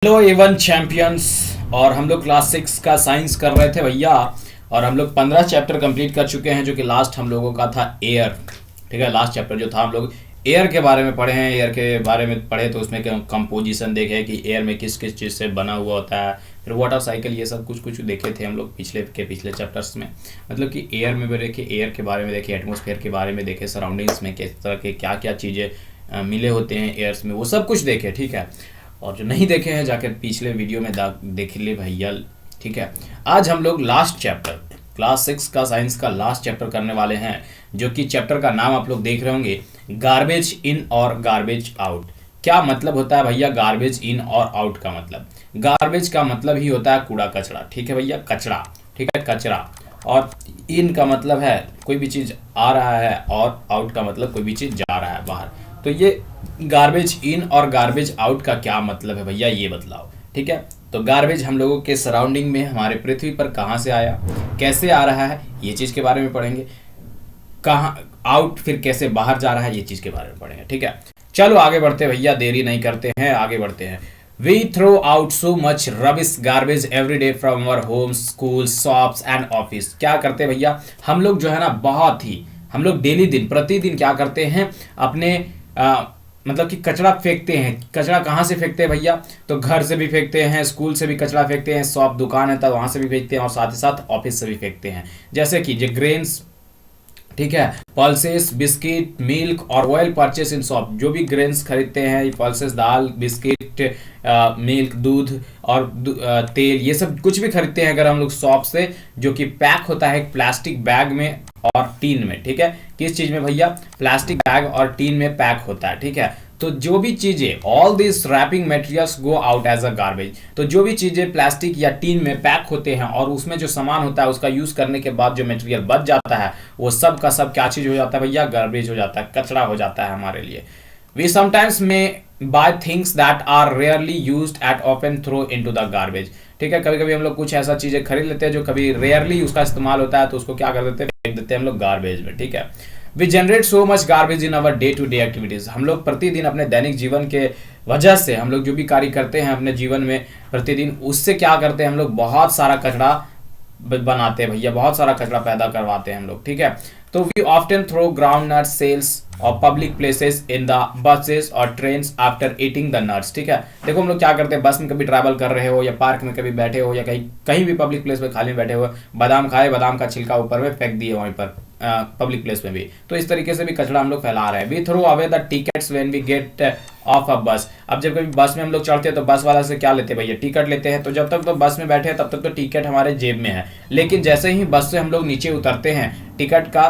Hello Avon champions. और हम लोग क्लास 6 का साइंस कर रहे थे भैया। और हम लोग 15 चैप्टर कंप्लीट कर चुके हैं, जो कि लास्ट हम लोगों का था एयर। ठीक है, लास्ट चैप्टर जो था हम लोग एयर के बारे में पढ़े हैं। एयर के बारे में पढ़े तो उसमें कंपोजिशन देखे कि एयर में किस किस चीज़ से बना हुआ होता है, फिर वाटर साइकिल, ये सब कुछ कुछ देखे थे हम लोग पिछले चैप्टर्स में। मतलब कि एयर में भी देखे, एयर के बारे में देखे, एटमॉस्फेयर के बारे में देखे, सराउंडिंग्स में किस तरह के क्या क्या चीज़ें मिले होते हैं एयर्स में, वो सब कुछ देखे। ठीक है, और जो नहीं देखे हैं जाकर पिछले वीडियो में देख ले भैया। ठीक है, आज हम लोग लास्ट चैप्टर क्लास 6 का साइंस का लास्ट चैप्टर करने वाले हैं, जो कि चैप्टर का नाम आप लोग देख रहे होंगे, गार्बेज इन और गार्बेज आउट। क्या मतलब होता है भैया गार्बेज इन और आउट का मतलब? गार्बेज का मतलब ही होता है कूड़ा कचरा। ठीक है भैया, कचरा। ठीक है, कचरा। और इन का मतलब है कोई भी चीज़ आ रहा है, और आउट का मतलब कोई भी चीज़ जा रहा है बाहर। तो ये गार्बेज इन और गार्बेज आउट का क्या मतलब है भैया, ये बतलाओ। ठीक है, तो गार्बेज हम लोगों के सराउंडिंग में हमारे पृथ्वी पर कहाँ से आया, कैसे आ रहा है, ये चीज़ के बारे में पढ़ेंगे। कहाँ आउट फिर कैसे बाहर जा रहा है, ये चीज़ के बारे में पढ़ेंगे। ठीक है, चलो आगे बढ़ते हैं भैया, देरी नहीं करते हैं, आगे बढ़ते हैं। We throw out so much rubbish garbage every day from our homes, school, shops and office. क्या करते हैं भैया हम लोग, जो है ना, बहुत ही हम लोग डेली दिन प्रतिदिन क्या करते हैं, अपने मतलब कि कचरा फेंकते हैं। कचरा कहाँ से फेंकते हैं भैया? तो घर से भी फेंकते हैं, स्कूल से भी कचरा फेंकते हैं, शॉप दुकान है तब वहाँ से भी फेंकते हैं, और साथ ही साथ ऑफिस से भी फेंकते हैं। जैसे कि जो ग्रेन्स, ठीक है, पल्सेस, बिस्किट, मिल्क और ऑयल परचेस इन शॉप। जो भी ग्रेन्स खरीदते हैं, पल्सेस, दाल, बिस्किट, मिल्क, दूध और तेल, ये सब कुछ भी खरीदते हैं अगर हम लोग शॉप से, जो कि पैक होता है एक प्लास्टिक बैग में और टीन में। ठीक है, किस चीज में भैया? प्लास्टिक बैग और टीन में पैक होता है। ठीक है, तो जो भी चीजें, all this wrapping materials go out as a garbage. तो जो भी चीजें प्लास्टिक या टीन में पैक होते हैं और उसमें जो सामान होता है, उसका यूज करने के बाद जो मटेरियल बच जाता है, वो सब का सब क्या चीज हो जाता है भैया? गार्बेज हो जाता है, कचरा हो जाता है हमारे लिए। We sometimes may buy things that are rarely used at often throw into the garbage. ठीक है, कभी कभी हम लोग कुछ ऐसा चीजें खरीद लेते हैं जो कभी रेयरली उसका इस्तेमाल होता है, तो उसको क्या कर देते हैं? फेंक देते हैं हम लोग गार्बेज में। ठीक है, we generate so much garbage in our day to day activities. हम लोग प्रतिदिन अपने दैनिक जीवन के वजह से, हम लोग जो भी कार्य करते हैं अपने जीवन में प्रतिदिन, उससे क्या करते हैं हम लोग? बहुत सारा कचरा बनाते हैं भैया, बहुत सारा कचरा पैदा करवाते हैं हम लोग। ठीक है, तो we often throw ground nuts shells और public places in the buses और trains after eating the nuts. ठीक है, देखो हम लोग क्या करते हैं, बस में कभी ट्रैवल कर रहे हो या पार्क में कभी बैठे हो या कहीं कहीं भी पब्लिक प्लेस में खाली बैठे हो, बादाम खाए, बादाम का छिलका ऊपर में फेंक दिए वहीं पर पब्लिक प्लेस में भी। तो इस तरीके से भी कचरा हम लोग फैला रहे हैं। We throw away the tickets when we get off a bus. अब जब कभी बस में हम लोग चढ़ते हैं तो बस वाला से क्या लेते हैं भैया? टिकट लेते हैं। तो जब तक तो बस में बैठे हैं तब तक तो टिकट हमारे जेब में है, लेकिन जैसे ही बस से हम लोग नीचे उतरते हैं, टिकट का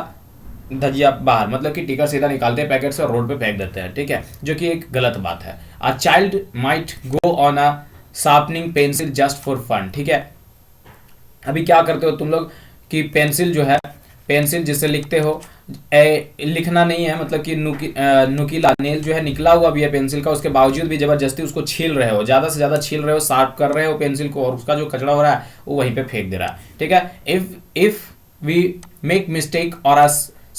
धजिया बाहर, मतलब कि टिकट सीधा निकालते हैं पैकेट से और रोड पे फेंक देते हैं। ठीक है, जो कि एक गलत बात है। A child might go on a sharpening pencil just for fun. ठीक है, अभी क्या करते हो तुम लोग कि पेंसिल जो है, पेंसिल जिससे लिखते हो, लिखना नहीं है, मतलब कि नुकीला नेल जो है निकला हुआ भी है पेंसिल का, उसके बावजूद भी जबरदस्ती उसको छील रहे हो, ज़्यादा से ज़्यादा छील रहे हो, शार्प कर रहे हो पेंसिल को, और उसका जो कचरा हो रहा है वो वहीं पे फेंक दे रहा है। ठीक है, इफ वी मेक मिस्टेक और अ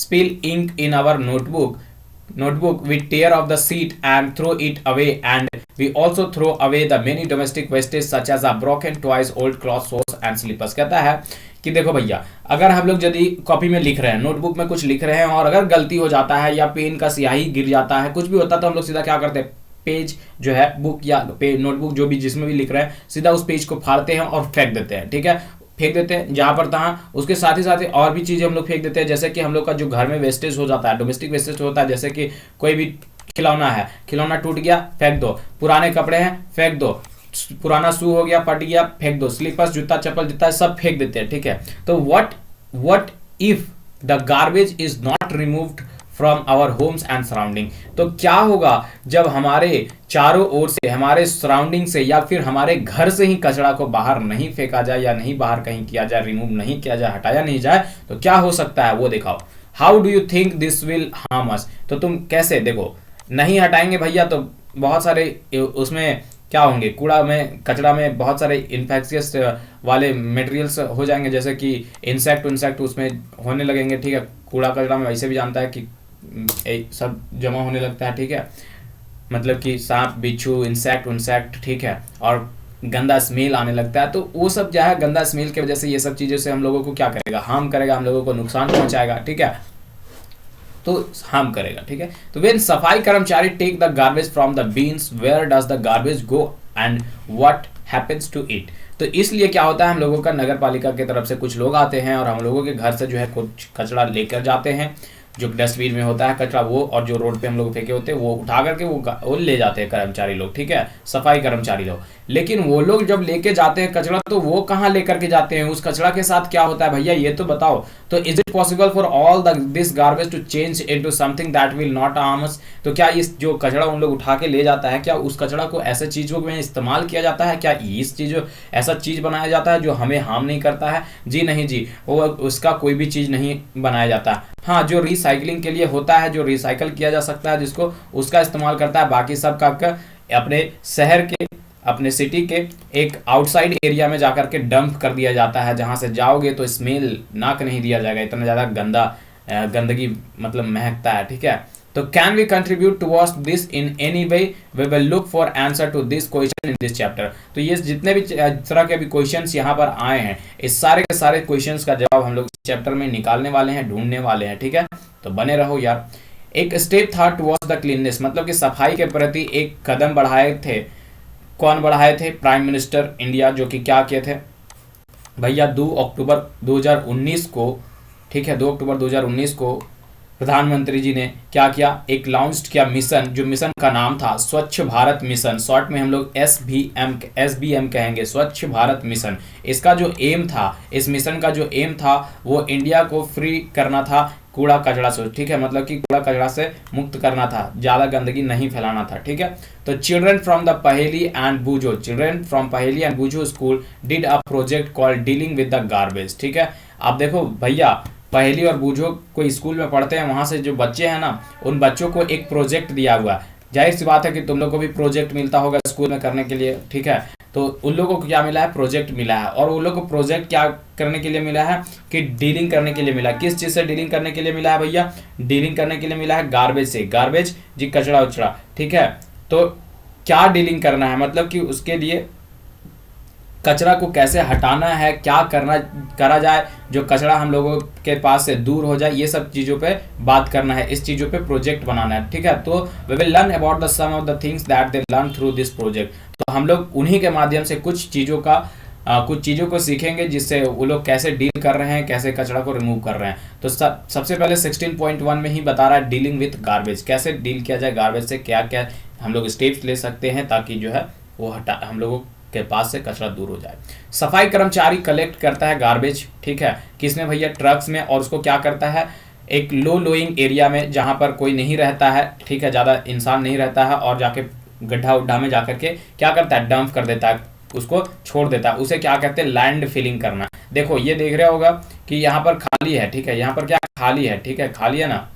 spill ink in our notebook we tear off the sheet and throw it away, and we also throw away the many domestic wastage such as a broken toys, old clothes, socks and slippers। कहता है कि देखो भैया, अगर हम लोग यदि copy में लिख रहे हैं, नोटबुक में कुछ लिख रहे हैं, और अगर गलती हो जाता है या पेन का स्याही गिर जाता है, कुछ भी होता है, तो हम लोग सीधा क्या करते हैं? पेज जो है, बुक या नोटबुक जो भी जिसमें भी लिख रहे हैं, सीधा उस पेज को फाड़ते हैं और फेंक देते हैं। ठीक है, फेंक देते हैं जहां पर तहाँ। उसके साथ ही और भी चीजें हम लोग फेंक देते हैं, जैसे कि हम लोग का जो घर में वेस्टेज हो जाता है, डोमेस्टिक वेस्टेज होता है, जैसे कि कोई भी खिलौना है, खिलौना टूट गया फेंक दो, पुराने कपड़े हैं फेंक दो, पुराना शू हो गया फट गया फेंक दो, स्लीपर्स, जूता चप्पल जितना है सब फेंक देते हैं। ठीक है, तो what if the garbage is not removed from our homes and surrounding. तो क्या होगा जब हमारे चारों ओर से, हमारे सराउंडिंग से या फिर हमारे घर से ही कचरा को बाहर नहीं फेंका जाए, या नहीं बाहर कहीं किया जाए, रिमूव नहीं किया जाए, हटाया नहीं जाए, तो क्या हो सकता है वो दिखाओ। How do you think this will harm us? तो तुम कैसे, देखो, नहीं हटाएंगे भैया तो बहुत सारे उसमें क्या होंगे, कूड़ा में, कचरा में बहुत सारे इन्फेक्शियस वाले मटेरियल्स हो जाएंगे, जैसे कि इंसेक्ट उसमें होने लगेंगे। ठीक है, कूड़ा कचरा में वैसे भी जानता है कि सब जमा होने लगता है। ठीक है, मतलब कि सांप बिच्छू इंसेक्ट उनसेक्ट, ठीक है, और गंदा स्मेल आने लगता है, तो वो सब जो है गंदा स्मेल की वजह से ये सब चीज़ों से हम लोगों को क्या करेगा, हार्म करेगा, हम लोगों को नुकसान पहुंचाएगा, ठीक है, तो हार्म करेगा, ठीक है। तो वेन सफाई कर्मचारी take the garbage from the bins, where does the garbage go and what happens to it. तो इसलिए क्या होता है, हम लोगों का नगर पालिका की तरफ से कुछ लोग आते हैं और हम लोगों के घर से जो है कुछ कचरा लेकर जाते हैं, जो डस्टबिन में होता है कचरा वो, और जो रोड पे हम लोग फेंके होते हैं वो उठा करके वो ले जाते हैं कर्मचारी लोग, ठीक है, सफाई कर्मचारी लोग। लेकिन वो लोग जब लेके जाते हैं कचरा, तो वो कहाँ लेकर के जाते हैं, उस कचरा के साथ क्या होता है भैया, ये तो बताओ। तो is it possible for all this garbage to change into something that will not harm us. तो क्या इस जो कचरा उन लोग उठा के ले जाता है, क्या उस कचरा को ऐसे चीजों में इस्तेमाल किया जाता है, क्या इस चीज ऐसा चीज बनाया जाता है जो हमें हार्म नहीं करता है? जी नहीं जी, वो उसका कोई भी चीज नहीं बनाया जाता। हाँ, जो रिसाइकलिंग के लिए होता है, जो रिसाइकल किया जा सकता है जिसको, उसका इस्तेमाल करता है। बाकी सब का अपने शहर के, अपने सिटी के एक आउटसाइड एरिया में जाकर के डंप कर दिया जाता है, जहां से जाओगे तो स्मेल नाक नहीं दिया जाएगा, इतना ज़्यादा गंदगी मतलब महकता है, ठीक है। तो can we contribute towards this in any way, we will look for answer to this question in this chapter. तो ये जितने भी तरह के भी क्वेश्चंस यहाँ पर आए हैं, इस सारे के सारे क्वेश्चंस का जवाब हम लोग इस चैप्टर में निकालने वाले हैं, ढूंढने वाले हैं, ठीक है। तो बने रहो यार। एक स्टेप था टुवर्ड्स द क्लीननेस, मतलब कि सफाई के प्रति एक कदम बढ़ाए थे। कौन बढ़ाए थे? प्राइम मिनिस्टर इंडिया, जो कि क्या किए थे भैया, 2 अक्टूबर 2019 को, ठीक है, 2 अक्टूबर 2019 को प्रधानमंत्री जी ने क्या किया, एक लॉन्च किया मिशन, जो मिशन का नाम था स्वच्छ भारत मिशन, शॉर्ट में हम लोग SBM कहेंगे, स्वच्छ भारत मिशन। इसका जो एम था, इस मिशन का जो एम था, वो इंडिया को फ्री करना था कूड़ा कचरा से, ठीक है, मतलब कि कूड़ा कचरा से मुक्त करना था, ज़्यादा गंदगी नहीं फैलाना था, ठीक है। तो children from Paheli and Boojho school did a project called dealing with the garbage, ठीक है। आप देखो भैया, पहेली और बूझो कोई स्कूल में पढ़ते हैं, वहाँ से जो बच्चे हैं ना, उन बच्चों को एक प्रोजेक्ट दिया हुआ है। जाहिर सी बात है कि तुम लोग को भी प्रोजेक्ट मिलता होगा स्कूल में करने के लिए, ठीक है। तो उन लोगों को क्या मिला है? प्रोजेक्ट मिला है। और उन लोगों को प्रोजेक्ट क्या करने के लिए मिला है? कि डीलिंग करने के लिए मिला। किस चीज़ से डीलिंग करने के लिए मिला है भैया? डीलिंग करने के लिए मिला है गार्बेज से। गार्बेज जी कचरा उचड़ा, ठीक है। तो क्या डीलिंग करना है, मतलब कि उसके लिए कचरा को कैसे हटाना है, क्या करा जाए जो कचरा हम लोगों के पास से दूर हो जाए, ये सब चीज़ों पे बात करना है, इस चीज़ों पे प्रोजेक्ट बनाना है, ठीक है। तो we will learn about the some of the things that they learn through this project. तो हम लोग उन्हीं के माध्यम से कुछ चीज़ों को सीखेंगे, जिससे वो लोग कैसे डील कर रहे हैं, कैसे कचरा को रिमूव कर रहे हैं। तो सबसे पहले 16.1 में ही बता रहा है डीलिंग विथ गार्बेज, कैसे डील किया जाए गार्बेज से, क्या क्या हम लोग स्टेप्स ले सकते हैं ताकि जो है वो हम लोगों के पास से कचरा दूर हो जाए। सफाई कर्मचारी कलेक्ट करता है गार्बेज, ठीक है, किसमें भैया? ट्रक्स में। और उसको क्या करता है? एक लो लोइंग एरिया में, जहाँ पर कोई नहीं रहता है, ठीक है, ज़्यादा इंसान नहीं रहता है, और जाके गड्ढा उड्ढा में जाकर के क्या करता है? डंप कर देता है, उसको छोड़ देता है। उसे क्या कहते हैं? लैंड फिलिंग करना। देखो ये देख रहे होगा कि यहाँ पर खाली है, ठीक है, यहाँ पर क्या खाली है, ठीक है, खाली है ना,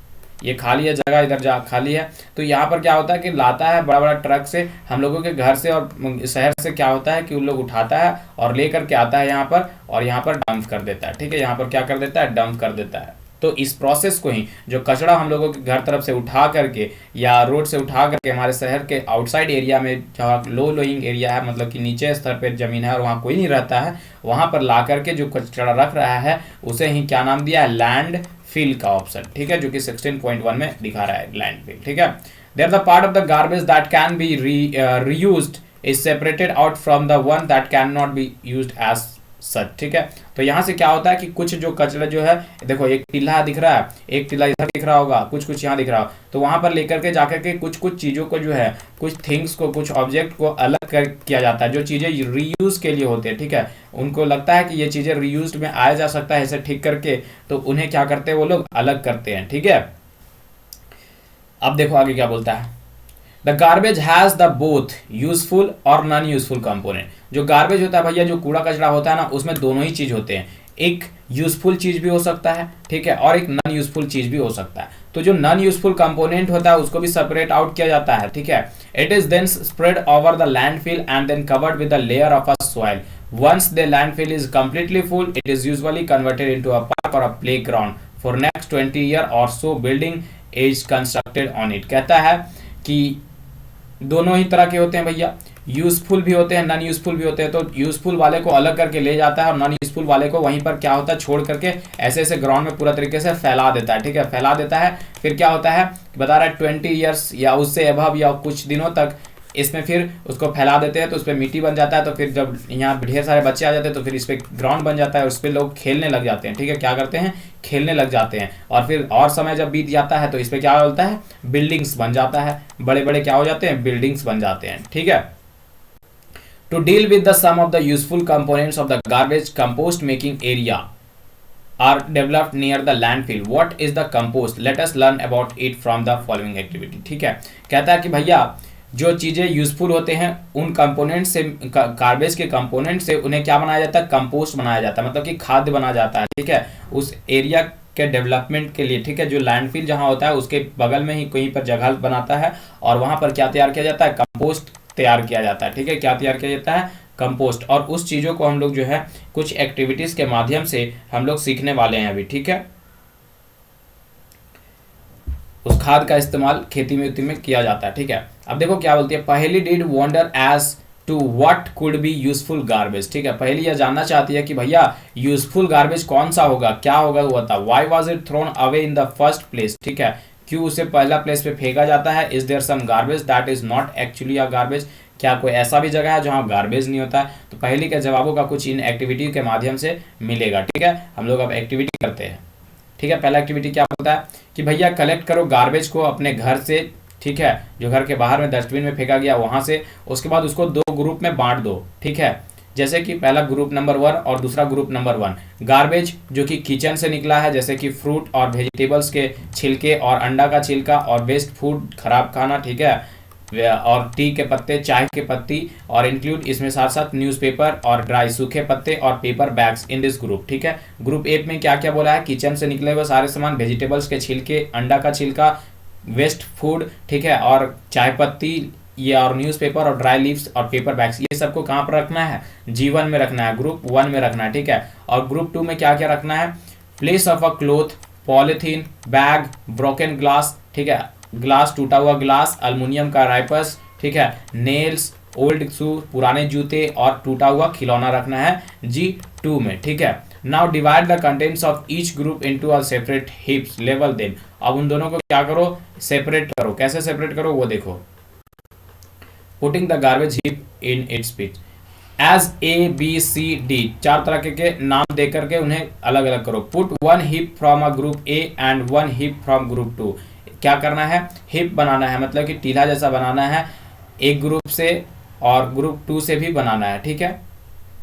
ये खाली है जगह, इधर जा खाली है। तो यहाँ पर क्या होता है कि लाता है बड़ा बड़ा ट्रक से, हम लोगों के घर से और शहर से क्या होता है कि उन लोग उठाता है और ले करके आता है यहाँ पर, और यहाँ पर डंप कर देता है, ठीक है, यहाँ पर क्या कर देता है? डंप कर देता है। तो इस प्रोसेस को ही, जो कचरा हम लोगों के घर तरफ से उठा करके या रोड से उठा करके हमारे शहर के आउटसाइड एरिया में, जहाँ लो लोइंग एरिया है, मतलब कि नीचे स्तर पर जमीन है और वहाँ कोई नहीं रहता है, वहाँ पर ला करके जो कचरा रख रहा है, उसे ही क्या नाम दिया है? लैंड फिल का ऑप्शन, ठीक है, जो कि 16.1 में दिखा रहा है लैंड फिल, ठीक है। There the part of the garbage that can be reused is separated out from the one that can not be used as such, ठीक है। तो यहाँ से क्या होता है कि कुछ जो कचरा जो है, देखो एक टीला दिख रहा है, एक टीला इधर दिख रहा होगा, कुछ यहाँ दिख रहा हो, तो वहाँ पर लेकर के जाकर के कुछ चीज़ों को जो है, कुछ थिंग्स को, कुछ ऑब्जेक्ट को अलग किया जाता है, जो चीज़ें रीयूज के लिए होते हैं, ठीक है। उनको लगता है कि ये चीज़ें रीयूज में आया जा सकता है इसे ठीक करके, तो उन्हें क्या करते हैं वो लोग? अलग करते हैं, ठीक है। अब देखो आगे क्या बोलता है। The garbage has the both useful और नॉन यूजफुल कंपोनेंट। जो गार्बेज होता है भैया, जो कूड़ा कचरा होता है ना, उसमें दोनों ही चीज होते हैं, एक यूजफुल चीज भी हो सकता है, ठीक है, और एक नॉन यूजफुल चीज भी हो सकता है। तो जो नॉन यूजफुल कंपोनेंट होता है उसको भी सेपरेट आउट किया जाता है, ठीक है। It is then spread over the landfill and then covered with the layer of a soil. Once the landfill is completely full, it is usually converted into a park or a playground for next 20 year or so building is constructed on it. कहता है कि दोनों ही तरह के होते हैं भैया, useful भी होते हैं, नॉन यूजफुल भी होते हैं। तो यूजफुल वाले को अलग करके ले जाता है और नॉन यूजफुल वाले को वहीं पर क्या होता है छोड़ करके ऐसे ऐसे ग्राउंड में पूरा तरीके से फैला देता है, ठीक है, फैला देता है। फिर क्या होता है बता रहा है 20 ईयर्स या उससे अबव या कुछ दिनों तक इसमें फिर उसको फैला देते हैं, तो उस पर मिट्टी बन जाता है। तो फिर जब यहाँ ढेर सारे बच्चे आ जाते हैं तो फिर इस पर ग्राउंड बन जाता है, उस पर लोग खेलने लग जाते हैं, ठीक है, क्या करते हैं खेलने लग जाते हैं। और फिर और समय जब बीत जाता है तो इस पर क्या होता है बिल्डिंग्स बन जाता है, बड़े बड़े क्या हो जाते हैं बिल्डिंग्स बन जाते हैं, ठीक है। To deal with the some of the useful components of the garbage compost making area are developed near the landfill. What is the compost? Let us learn about it from the following activity. ठीक है, कहता है कि भैया जो चीज़ें useful होते हैं उन कंपोनेंट से, गार्बेज के कंपोनेंट से उन्हें क्या बनाया जाता है कंपोस्ट बनाया जाता है, मतलब कि खाद्य बना जाता है, ठीक है, उस एरिया के डेवलपमेंट के लिए, ठीक है। जो लैंडफिल जहाँ होता है उसके बगल में ही कहीं पर जगह बनाता है और वहाँ पर क्या तैयार किया जाता है कंपोस्ट तैयार किया जाता है, ठीक है, क्या तैयार किया जाता है कंपोस्ट। और उस चीज़ों को हम लोग जो है कुछ एक्टिविटीज़ के माध्यम से हम लोग सीखने वाले हैं अभी, ठीक है। उस खाद का इस्तेमाल खेती में किया जाता है, ठीक है। अब देखो क्या बोलती है, Paheli did wonder as to what could be useful garbage, ठीक है। पहली यह जानना चाहती है कि भैया यूजफुल गार्बेज कौन सा होगा, क्या होगा वो बता। Why was it thrown away in the first place, ठीक है, क्यों उसे पहला प्लेस पे फेंका जाता है। Is there some garbage that is not actually a garbage, क्या कोई ऐसा भी जगह है जहाँ गार्बेज नहीं होता है। तो पहली के जवाबों का कुछ इन एक्टिविटी के माध्यम से मिलेगा, ठीक है। हम लोग अब एक्टिविटी करते हैं, ठीक है। पहला एक्टिविटी क्या होता है कि भैया कलेक्ट करो गार्बेज को अपने घर से, ठीक है, जो घर के बाहर में डस्टबिन में फेंका गया वहां से। उसके बाद उसको 2 ग्रुप में बांट दो, ठीक है, जैसे कि पहला ग्रुप नंबर 1 और दूसरा ग्रुप नंबर 1। गार्बेज जो कि किचन से निकला है, जैसे कि फ्रूट और वेजिटेबल्स के छिलके और अंडा का छिलका और वेस्ट फूड खराब खाना, ठीक है, और टी के पत्ते, चाय के पत्ती, और इंक्लूड इसमें साथ साथ न्यूज़पेपर और ड्राई सूखे पत्ते और paper bags in this group, ठीक है। ग्रुप ए में क्या क्या बोला है, किचन से निकले हुए सारे सामान, वेजिटेबल्स के छिलके, अंडा का छिलका, वेस्ट फूड, ठीक है, और चाय पत्ती, ये और न्यूज़पेपर और ड्राई लीव्स और पेपर बैग्स, ये सबको कहाँ पर रखना है G1 में रखना है, ग्रुप 1 में रखना है, ठीक है। और ग्रुप 2 में क्या क्या रखना है, place of a cloth, polythene bag, broken glass, ठीक है, ग्लास टूटा हुआ ग्लास, अल्मुनियम का राइपर्स, ठीक है, नेल्स, ओल्ड शू पुराने जूते और टूटा हुआ खिलौना रखना है G2 में, ठीक है। Now divide the contents of each group into a separate heaps, level them. अब उन दोनों को क्या करो सेपरेट करो, कैसे सेपरेट करो वो देखो। Putting the garbage heap in its pitch as ABCD, 4 तरह के नाम दे करके उन्हें अलग अलग करो। Put 1 heap from a group A and 1 heap from group 2। क्या करना है हिप बनाना है, मतलब कि टीला जैसा बनाना है, एक ग्रुप से और ग्रुप 2 से भी बनाना है, ठीक है।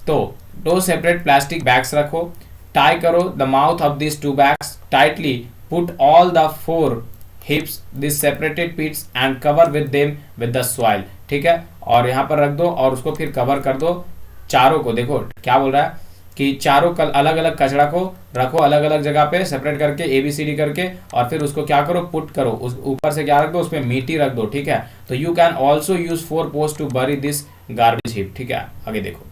तो 2 सेपरेट प्लास्टिक बैग्स रखो, टाई करो the mouth of this 2 bags tightly, put all the 4 heaps this separated pits and cover with them with the soil, ठीक है। और यहाँ पर रख दो और उसको फिर कवर कर दो चारों को। देखो क्या बोल रहा है कि चारों अलग अलग कचरा को रखो अलग अलग जगह पे सेपरेट करके ABCD करके, और फिर उसको क्या करो पुट करो, उस ऊपर से क्या रख दो उसमें मिट्टी रख दो, ठीक है। तो you can also use 4 post to bury this garbage heap, ठीक है। आगे देखो,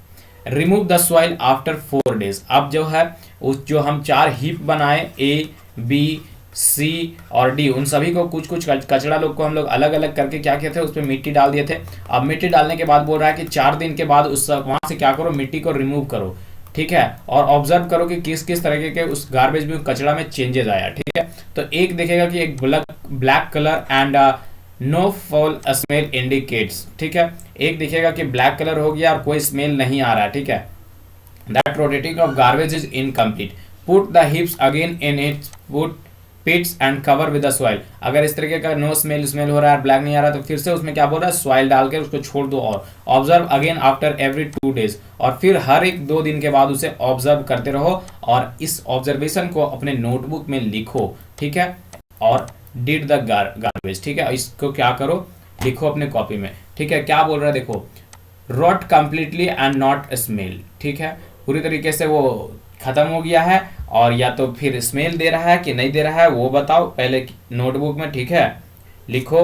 remove the soil after 4 days। अब जो है उस जो हम 4 हीप बनाए A B C और D, उन सभी को कुछ कुछ कचरा लोग को हम लोग अलग अलग करके क्या किए थे उस पर मिट्टी डाल दिए थे। अब मिट्टी डालने के बाद बोल रहा है कि 4 दिन के बाद उस वहां से क्या करो मिट्टी को रिमूव करो, ठीक है, और ऑब्जर्व करो कि किस किस तरीके के उस गार्बेज में कचरा में चेंजेस आया, ठीक है। तो एक देखेगा कि एक black colour and no foul smell indicates, ठीक है, एक दिखेगा कि ब्लैक कलर हो गया और कोई स्मेल नहीं आ रहा है, ठीक है। That rotating of garbage is incomplete, put the heaps again in its put pits and cover with the soil. अगर इस तरीके का नो स्मेल हो रहा है, ब्लैक नहीं आ रहा, तो फिर से उसमें क्या बोल रहा है सॉइल डाल के उसको छोड़ दो। और observe again after every 2 days, और फिर हर एक 2 दिन के बाद उसे ऑब्जर्व करते रहो और इस ऑब्जर्वेशन को अपने नोटबुक में लिखो, ठीक है। और डिड द गार्बेज, ठीक है, इसको क्या करो लिखो अपने कॉपी में, ठीक है। क्या बोल रहा है देखो, rot completely and not smell, ठीक है, पूरी तरीके से वो खत्म हो गया है और या तो फिर स्मेल दे रहा है कि नहीं दे रहा है वो बताओ पहले नोटबुक में, ठीक है, लिखो।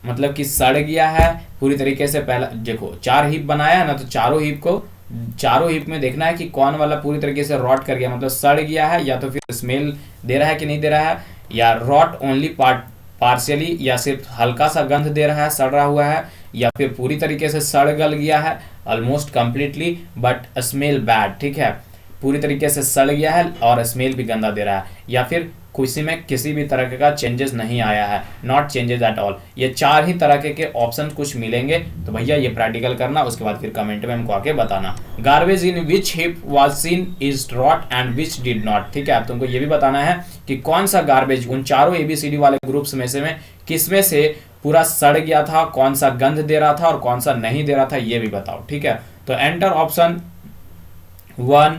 मतलब कि सड़ गया है पूरी तरीके से, पहला देखो 4 हीप बनाया है ना, तो चारों हीप में देखना है कि कौन वाला पूरी तरीके से रॉट कर गया, मतलब सड़ गया है, या तो फिर स्मेल दे रहा है कि नहीं दे रहा है, या रॉट ओनली पार्शियली, या सिर्फ हल्का सा गंध दे रहा है, सड़ रहा हुआ है, या फिर पूरी तरीके से सड़ गल गया है, almost completely but smell bad, ठीक है, पूरी तरीके से सड़ गया है और स्मेल भी गंदा दे रहा है, या फिर किसी में किसी भी तरह का चेंजेस नहीं आया है, नॉट चेंजेस एट ऑल। ये 4 ही तरह के ऑप्शन कुछ मिलेंगे। तो भैया ये प्रैक्टिकल करना, उसके बाद फिर कमेंट में हमको आके बताना। Garbage in which heap was seen is rot and which did not, ठीक है। अब तुमको ये भी बताना है कि कौन सा गार्बेज उन चारों ABCD वाले ग्रुप्स में से किसमें से पूरा सड़ गया था, कौन सा गंध दे रहा था और कौन सा नहीं दे रहा था, ये भी बताओ, ठीक है। तो enter option 1,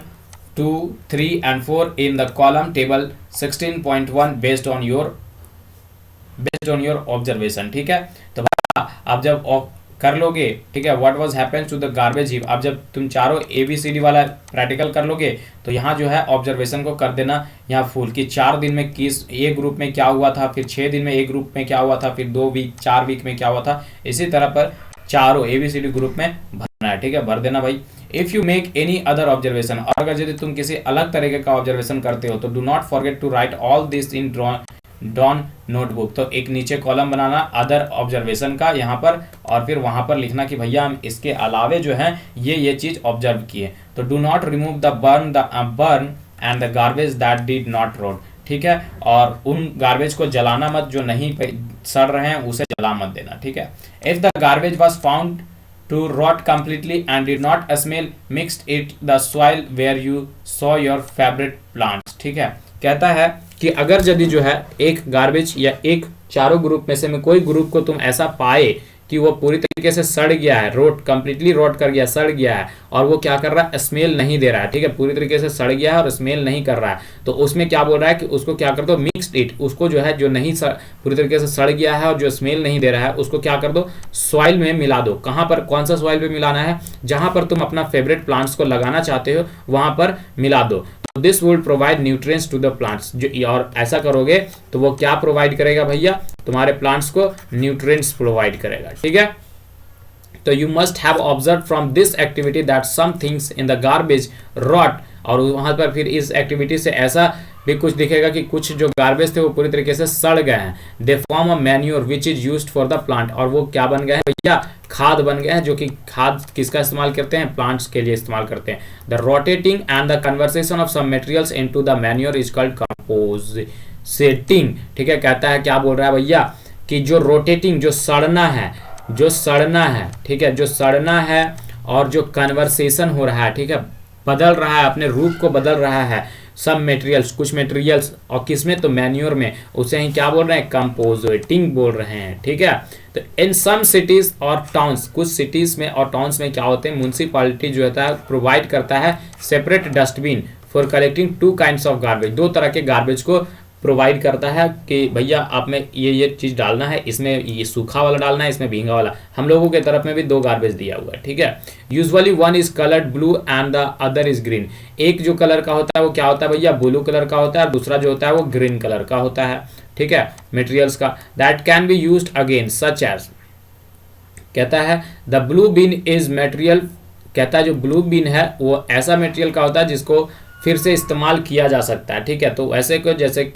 2, 3 and 4 in the column table 16.1 based on your observation, ठीक है। तो आप जब कर लोगे, ठीक है, what was happens to the garbage heap, अब जब तुम चारों ABCD वाला प्रैक्टिकल कर लोगे तो यहाँ जो है ऑब्जर्वेशन को कर देना यहाँ फुल कि 4 दिन में किस एक ग्रुप में क्या हुआ था, फिर 6 दिन में एक ग्रुप में क्या हुआ था, फिर 2 वीक 4 वीक में क्या हुआ था, इसी तरह पर चारों ABCD ग्रुप में भरना है, ठीक है, भर देना भाई। If you make any other observation, और अगर यदि तुम किसी अलग तरीके का ऑब्जर्वेशन करते हो तो do not forget to write all this in drawn notebook. तो एक नीचे कॉलम बनाना अदर ऑब्जर्वेशन का यहाँ पर, और फिर वहाँ पर लिखना कि भैया हम इसके अलावे जो है ये चीज ऑब्जर्व किए। तो do not remove the burn and the garbage that did not rot, ठीक है, और उन गार्बेज को जलाना मत जो नहीं सड़ रहे हैं, उसे जला मत देना, ठीक है। If the garbage was found to rot completely and did not smell, mixed it the soil where you saw your favorite plants, ठीक है। कहता है कि अगर यदि जो है एक गार्बेज या एक चारों ग्रुप में से कोई ग्रुप को तुम ऐसा पाए कि वो पूरी तरीके से सड़ गया है, कंप्लीटली रोट कर गया, सड़ गया है, और वो क्या कर रहा है, स्मेल नहीं दे रहा है, ठीक है, पूरी तरीके से सड़ गया है और स्मेल नहीं कर रहा है, तो उसमें क्या बोल रहा है कि उसको क्या कर दो, मिक्स्ड इट, उसको जो है जो नहीं पूरी तरीके से सड़ गया है और जो स्मेल नहीं दे रहा है उसको क्या कर दो, सॉइल में मिला दो। कहाँ पर, कौन सा सॉइल में मिलाना है, जहां पर तुम अपना फेवरेट प्लांट्स को लगाना चाहते हो वहां पर मिला दो। This would provide nutrients to the plants, जो और ऐसा करोगे तो वो क्या प्रोवाइड करेगा भैया, तुम्हारे प्लांट्स को न्यूट्रिएंट्स प्रोवाइड करेगा, ठीक है। तो you must have observe from this activity that some things in the garbage rot, और वहां पर फिर इस एक्टिविटी से ऐसा भी कुछ दिखेगा कि कुछ जो गार्बेज थे वो पूरी तरीके से सड़ गए हैं। They form a manure which is used for the plant, और वो क्या बन गए हैं भैया, खाद बन गए हैं, जो कि खाद किसका इस्तेमाल करते हैं, प्लांट्स के लिए इस्तेमाल करते हैं। The rotating and the conversation of some materials into the manure is called compositing, ठीक है। कहता है क्या बोल रहा है भैया कि जो रोटेटिंग, जो सड़ना है, ठीक है, जो सड़ना है और जो कन्वर्सेशन हो रहा है, ठीक है, बदल रहा है, अपने रूप को बदल रहा है, सब मटेरियल्स, कुछ मटेरियल्स, और किसमें, तो मैन्योर में, उसे ही क्या बोल रहे हैं, कंपोजिटिंग बोल रहे हैं, ठीक है। तो इन सम सिटीज और टाउन्स, कुछ सिटीज में और टाउन्स में क्या होते हैं, म्युनिसिपैलिटी जो होता है प्रोवाइड करता है separate dustbin for collecting 2 kinds of garbage, 2 तरह के गार्बेज को प्रोवाइड करता है कि भैया आप में ये चीज़ डालना है, इसमें ये सूखा वाला डालना है, इसमें भींगा वाला। हम लोगों के तरफ में भी 2 गार्बेज दिया हुआ है, ठीक है। Usually one is coloured blue and the other is green, एक जो कलर का होता है वो क्या होता है भैया, ब्लू कलर का होता है, और दूसरा जो होता है वो ग्रीन कलर का होता है, ठीक है, मटेरियल्स का। That can be used again such as, कहता है the blue bin is material, कहता है जो ब्लू बीन है वो ऐसा मटेरियल का होता है जिसको फिर से इस्तेमाल किया जा सकता है, ठीक है। तो ऐसे को जैसे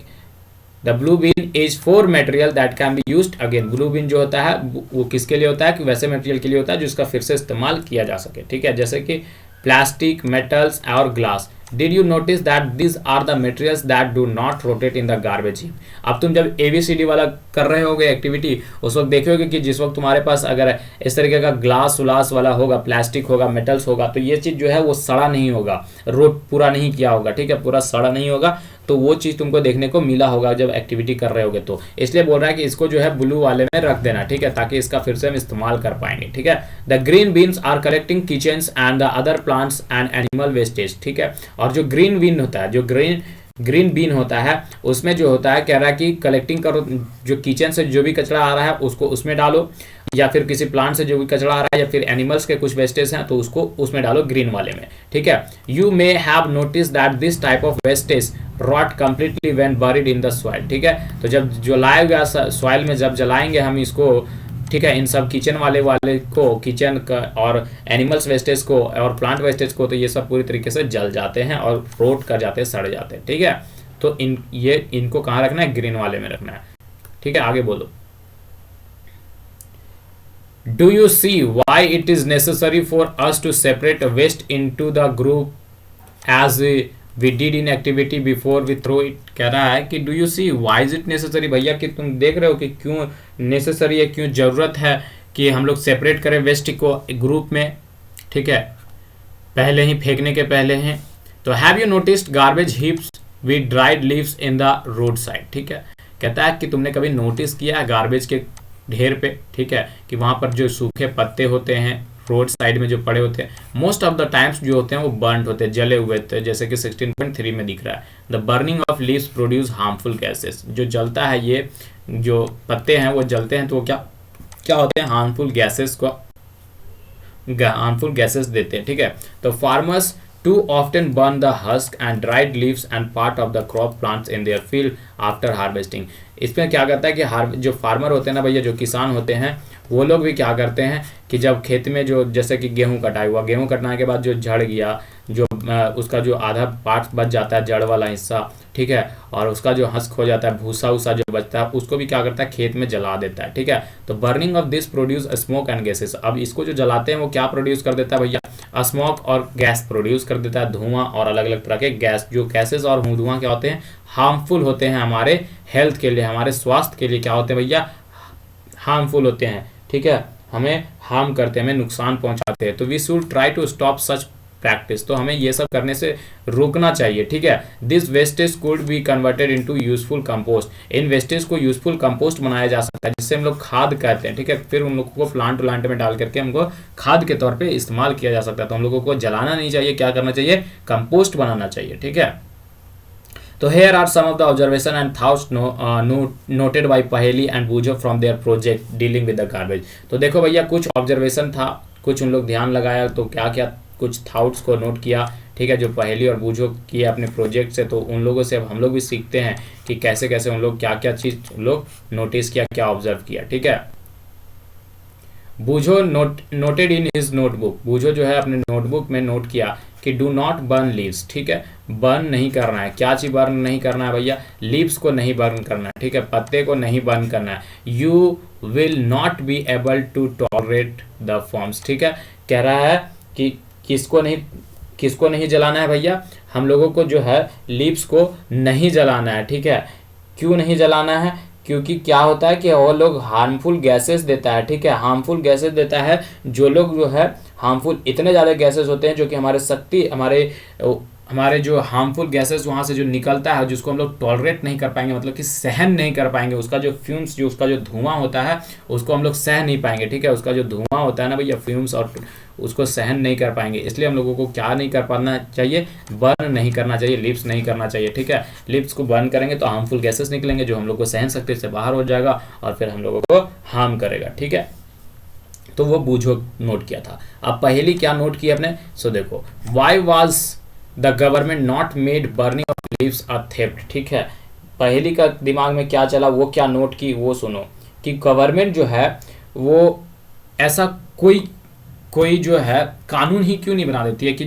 the blue bin is for material that can be used again, blue bin जो होता है वो किसके लिए होता है, कि वैसे मटेरियल के लिए होता है जिसका फिर से इस्तेमाल किया जा सके, ठीक है, जैसे कि प्लास्टिक, मेटल्स और glass. Did you notice that this are the materials that do not rotate in the garbage heap. अब तुम जब ABCD वाला कर रहे होगे एक्टिविटी, उस वक्त देखोगे कि जिस वक्त तुम्हारे पास अगर इस तरीके का ग्लास उलास वाला होगा, प्लास्टिक होगा, मेटल्स होगा, तो ये चीज़ जो है वो सड़ा नहीं होगा, रोट पूरा नहीं किया होगा, ठीक है, पूरा सड़ा नहीं होगा, तो वो चीज़ तुमको देखने को मिला होगा जब एक्टिविटी कर रहे होगे। तो इसलिए बोल रहा है कि इसको जो है ब्लू वाले में रख देना, ठीक है, ताकि इसका फिर से हम इस्तेमाल कर पाएंगे, ठीक है। The green bins are collecting kitchens and the other plants and animal wastage, ठीक है। और जो ग्रीन बीन होता है, जो ग्रीन बीन होता है, उसमें जो होता है, कह रहा है कि कलेक्टिंग करो, जो किचन से जो भी कचरा आ रहा है उसको उसमें डालो, या फिर किसी प्लांट से जो भी कचरा आ रहा है, या फिर एनिमल्स के कुछ वेस्टेज हैं तो उसको उसमें डालो, ग्रीन वाले में, ठीक है। You may have notice that this type of wastage rot completely when buried in the soil, ठीक है। तो जब जलाया गया सॉइल में जब जलाएंगे हम इसको, ठीक है, इन सब किचन वाले को, किचन का और एनिमल्स वेस्टेज को और प्लांट वेस्टेज को, तो ये सब पूरी तरीके से जल जाते हैं और रोट कर जाते हैं, सड़ जाते हैं, ठीक है। तो इनको कहाँ रखना है, ग्रीन वाले में रखना है, ठीक है। आगे बोलो। Do you see why it is necessary for us to separate waste into the group as we did in activity before we throw it. कह रहा है कि do you see why is it necessary, भैया कि तुम देख रहे हो कि क्यों नेसेसरी है, क्यों जरूरत है कि हम लोग सेपरेट करें वेस्ट को ग्रुप में, ठीक है, पहले ही फेंकने के पहले हैं। तो have you noticed garbage heaps with dried leaves in the road side, ठीक है, कहता है कि तुमने कभी नोटिस किया है गार्बेज के ढेर पे, ठीक है, कि वहां पर जो सूखे पत्ते होते हैं रोड साइड में जो पड़े होते हैं, मोस्ट ऑफ द टाइम्स जो होते हैं वो बर्न्ड होते हैं, जले हुए थे, जैसे कि 16.3 में दिख रहा है। The burning of leaves produce harmful gases, जो जलता है ये जो पत्ते हैं वो जलते हैं तो वो क्या क्या होते हैं, हार्मफुल गैसेस देते हैं, ठीक है। तो farmers too often burn the husk and dried leaves and part of the crop plants in their field after harvesting. इसमें क्या करता है कि जो फार्मर होते हैं ना भैया, जो किसान होते हैं, वो लोग भी क्या करते हैं कि जब खेत में जो जैसे कि गेहूं कटाई हुआ, गेहूं कटने के बाद जो झड़ गया, जो उसका जो आधा पार्ट बच जाता है, जड़ वाला हिस्सा, ठीक है, और उसका जो हस्क हो जाता है, भूसा उसा जो बचता है, उसको भी क्या करता है, खेत में जला देता है, ठीक है। तो burning of this produce smoke and gases. अब इसको जो जलाते हैं वो क्या प्रोड्यूस कर देता है भैया, स्मोक और गैस प्रोड्यूस कर देता है, धुआं और अलग अलग तरह के गैस। जो गैसेस और धुआं क्या होते हैं, हार्मफुल होते हैं हमारे हेल्थ के लिए, हमारे स्वास्थ्य के लिए क्या होते हैं भैया, हार्मफुल होते हैं, ठीक है, हमें हार्म करते हैं, हमें नुकसान पहुंचाते हैं। तो we should try to stop such practice, तो हमें ये सब करने से रोकना चाहिए, ठीक है। This wastage could be converted into useful compost. In wastage को यूजफुल कंपोस्ट बनाया जा सकता है, जिससे हम लोग खाद कहते हैं, ठीक है, फिर उन लोगों को प्लांट में डाल करके हमको खाद के तौर पे इस्तेमाल किया जा सकता है। तो हम लोगों को जलाना नहीं चाहिए, क्या करना चाहिए, कंपोस्ट बनाना चाहिए, ठीक है। तो here are some of the observation and thoughts noted by पहेली and बूझो from their project dealing with the garbage। तो देखो भैया कुछ ऑब्जर्वेशन था, कुछ उन लोग ध्यान लगाया, तो क्या क्या कुछ थाउट्स को नोट किया, ठीक है, जो पहेली और बूझो किए अपने प्रोजेक्ट से। तो उन लोगों से अब हम लोग भी सीखते हैं कि कैसे कैसे उन लोग क्या क्या चीज़ उन लोग नोटिस किया, क्या ऑब्जर्व किया, ठीक है। बूझो नोटेड इन हिज नोटबुक, बूझो जो है अपने नोटबुक में नोट किया कि डू नॉट बर्न लीव्स, ठीक है, बर्न नहीं करना है। क्या चीज़ बर्न नहीं करना है भैया, लीव्स को नहीं बर्न करना है, ठीक है, पत्ते को नहीं बर्न करना है। You will not be able to tolerate the forms, ठीक है, कह रहा है कि किसको नहीं जलाना है भैया, हम लोगों को जो है लीव्स को नहीं जलाना है, ठीक है। क्यों नहीं जलाना है, क्योंकि क्या होता है कि वो लोग हार्मफुल गैसेस देता है, ठीक है, हार्मफुल गैसेस देता है। जो लोग जो है हार्मफुल इतने ज़्यादा गैसेस होते हैं जो कि हमारे जो हार्मफुल गैसेस वहाँ से जो निकलता है, जिसको हम लोग टॉलरेट नहीं कर पाएंगे, मतलब कि सहन नहीं कर पाएंगे, उसका जो फ्यूम्स, जो उसका जो धुआं होता है उसको हम लोग सह नहीं पाएंगे, ठीक है, उसका जो धुआं होता है ना भैया, फ्यूम्स, और उसको सहन नहीं कर पाएंगे। इसलिए हम लोगों को क्या नहीं कर पाना चाहिए, बर्न नहीं करना चाहिए, लिप्स नहीं करना चाहिए, ठीक है। लिप्स को बर्न करेंगे तो हार्मफुल गैसेस निकलेंगे जो हम लोग को सहन शक्ति से बाहर हो जाएगा और फिर हम लोगों को हार्म करेगा, ठीक है। तो वो बूझो नोट किया था। अब पहली क्या नोट किया अपने, सो देखो, why was the government not made burning of leaves a theft, ठीक है। पहली का दिमाग में क्या चला, वो क्या नोट की वो सुनो, कि गवर्नमेंट जो है वो ऐसा कोई जो है कानून ही क्यों नहीं बना देती है कि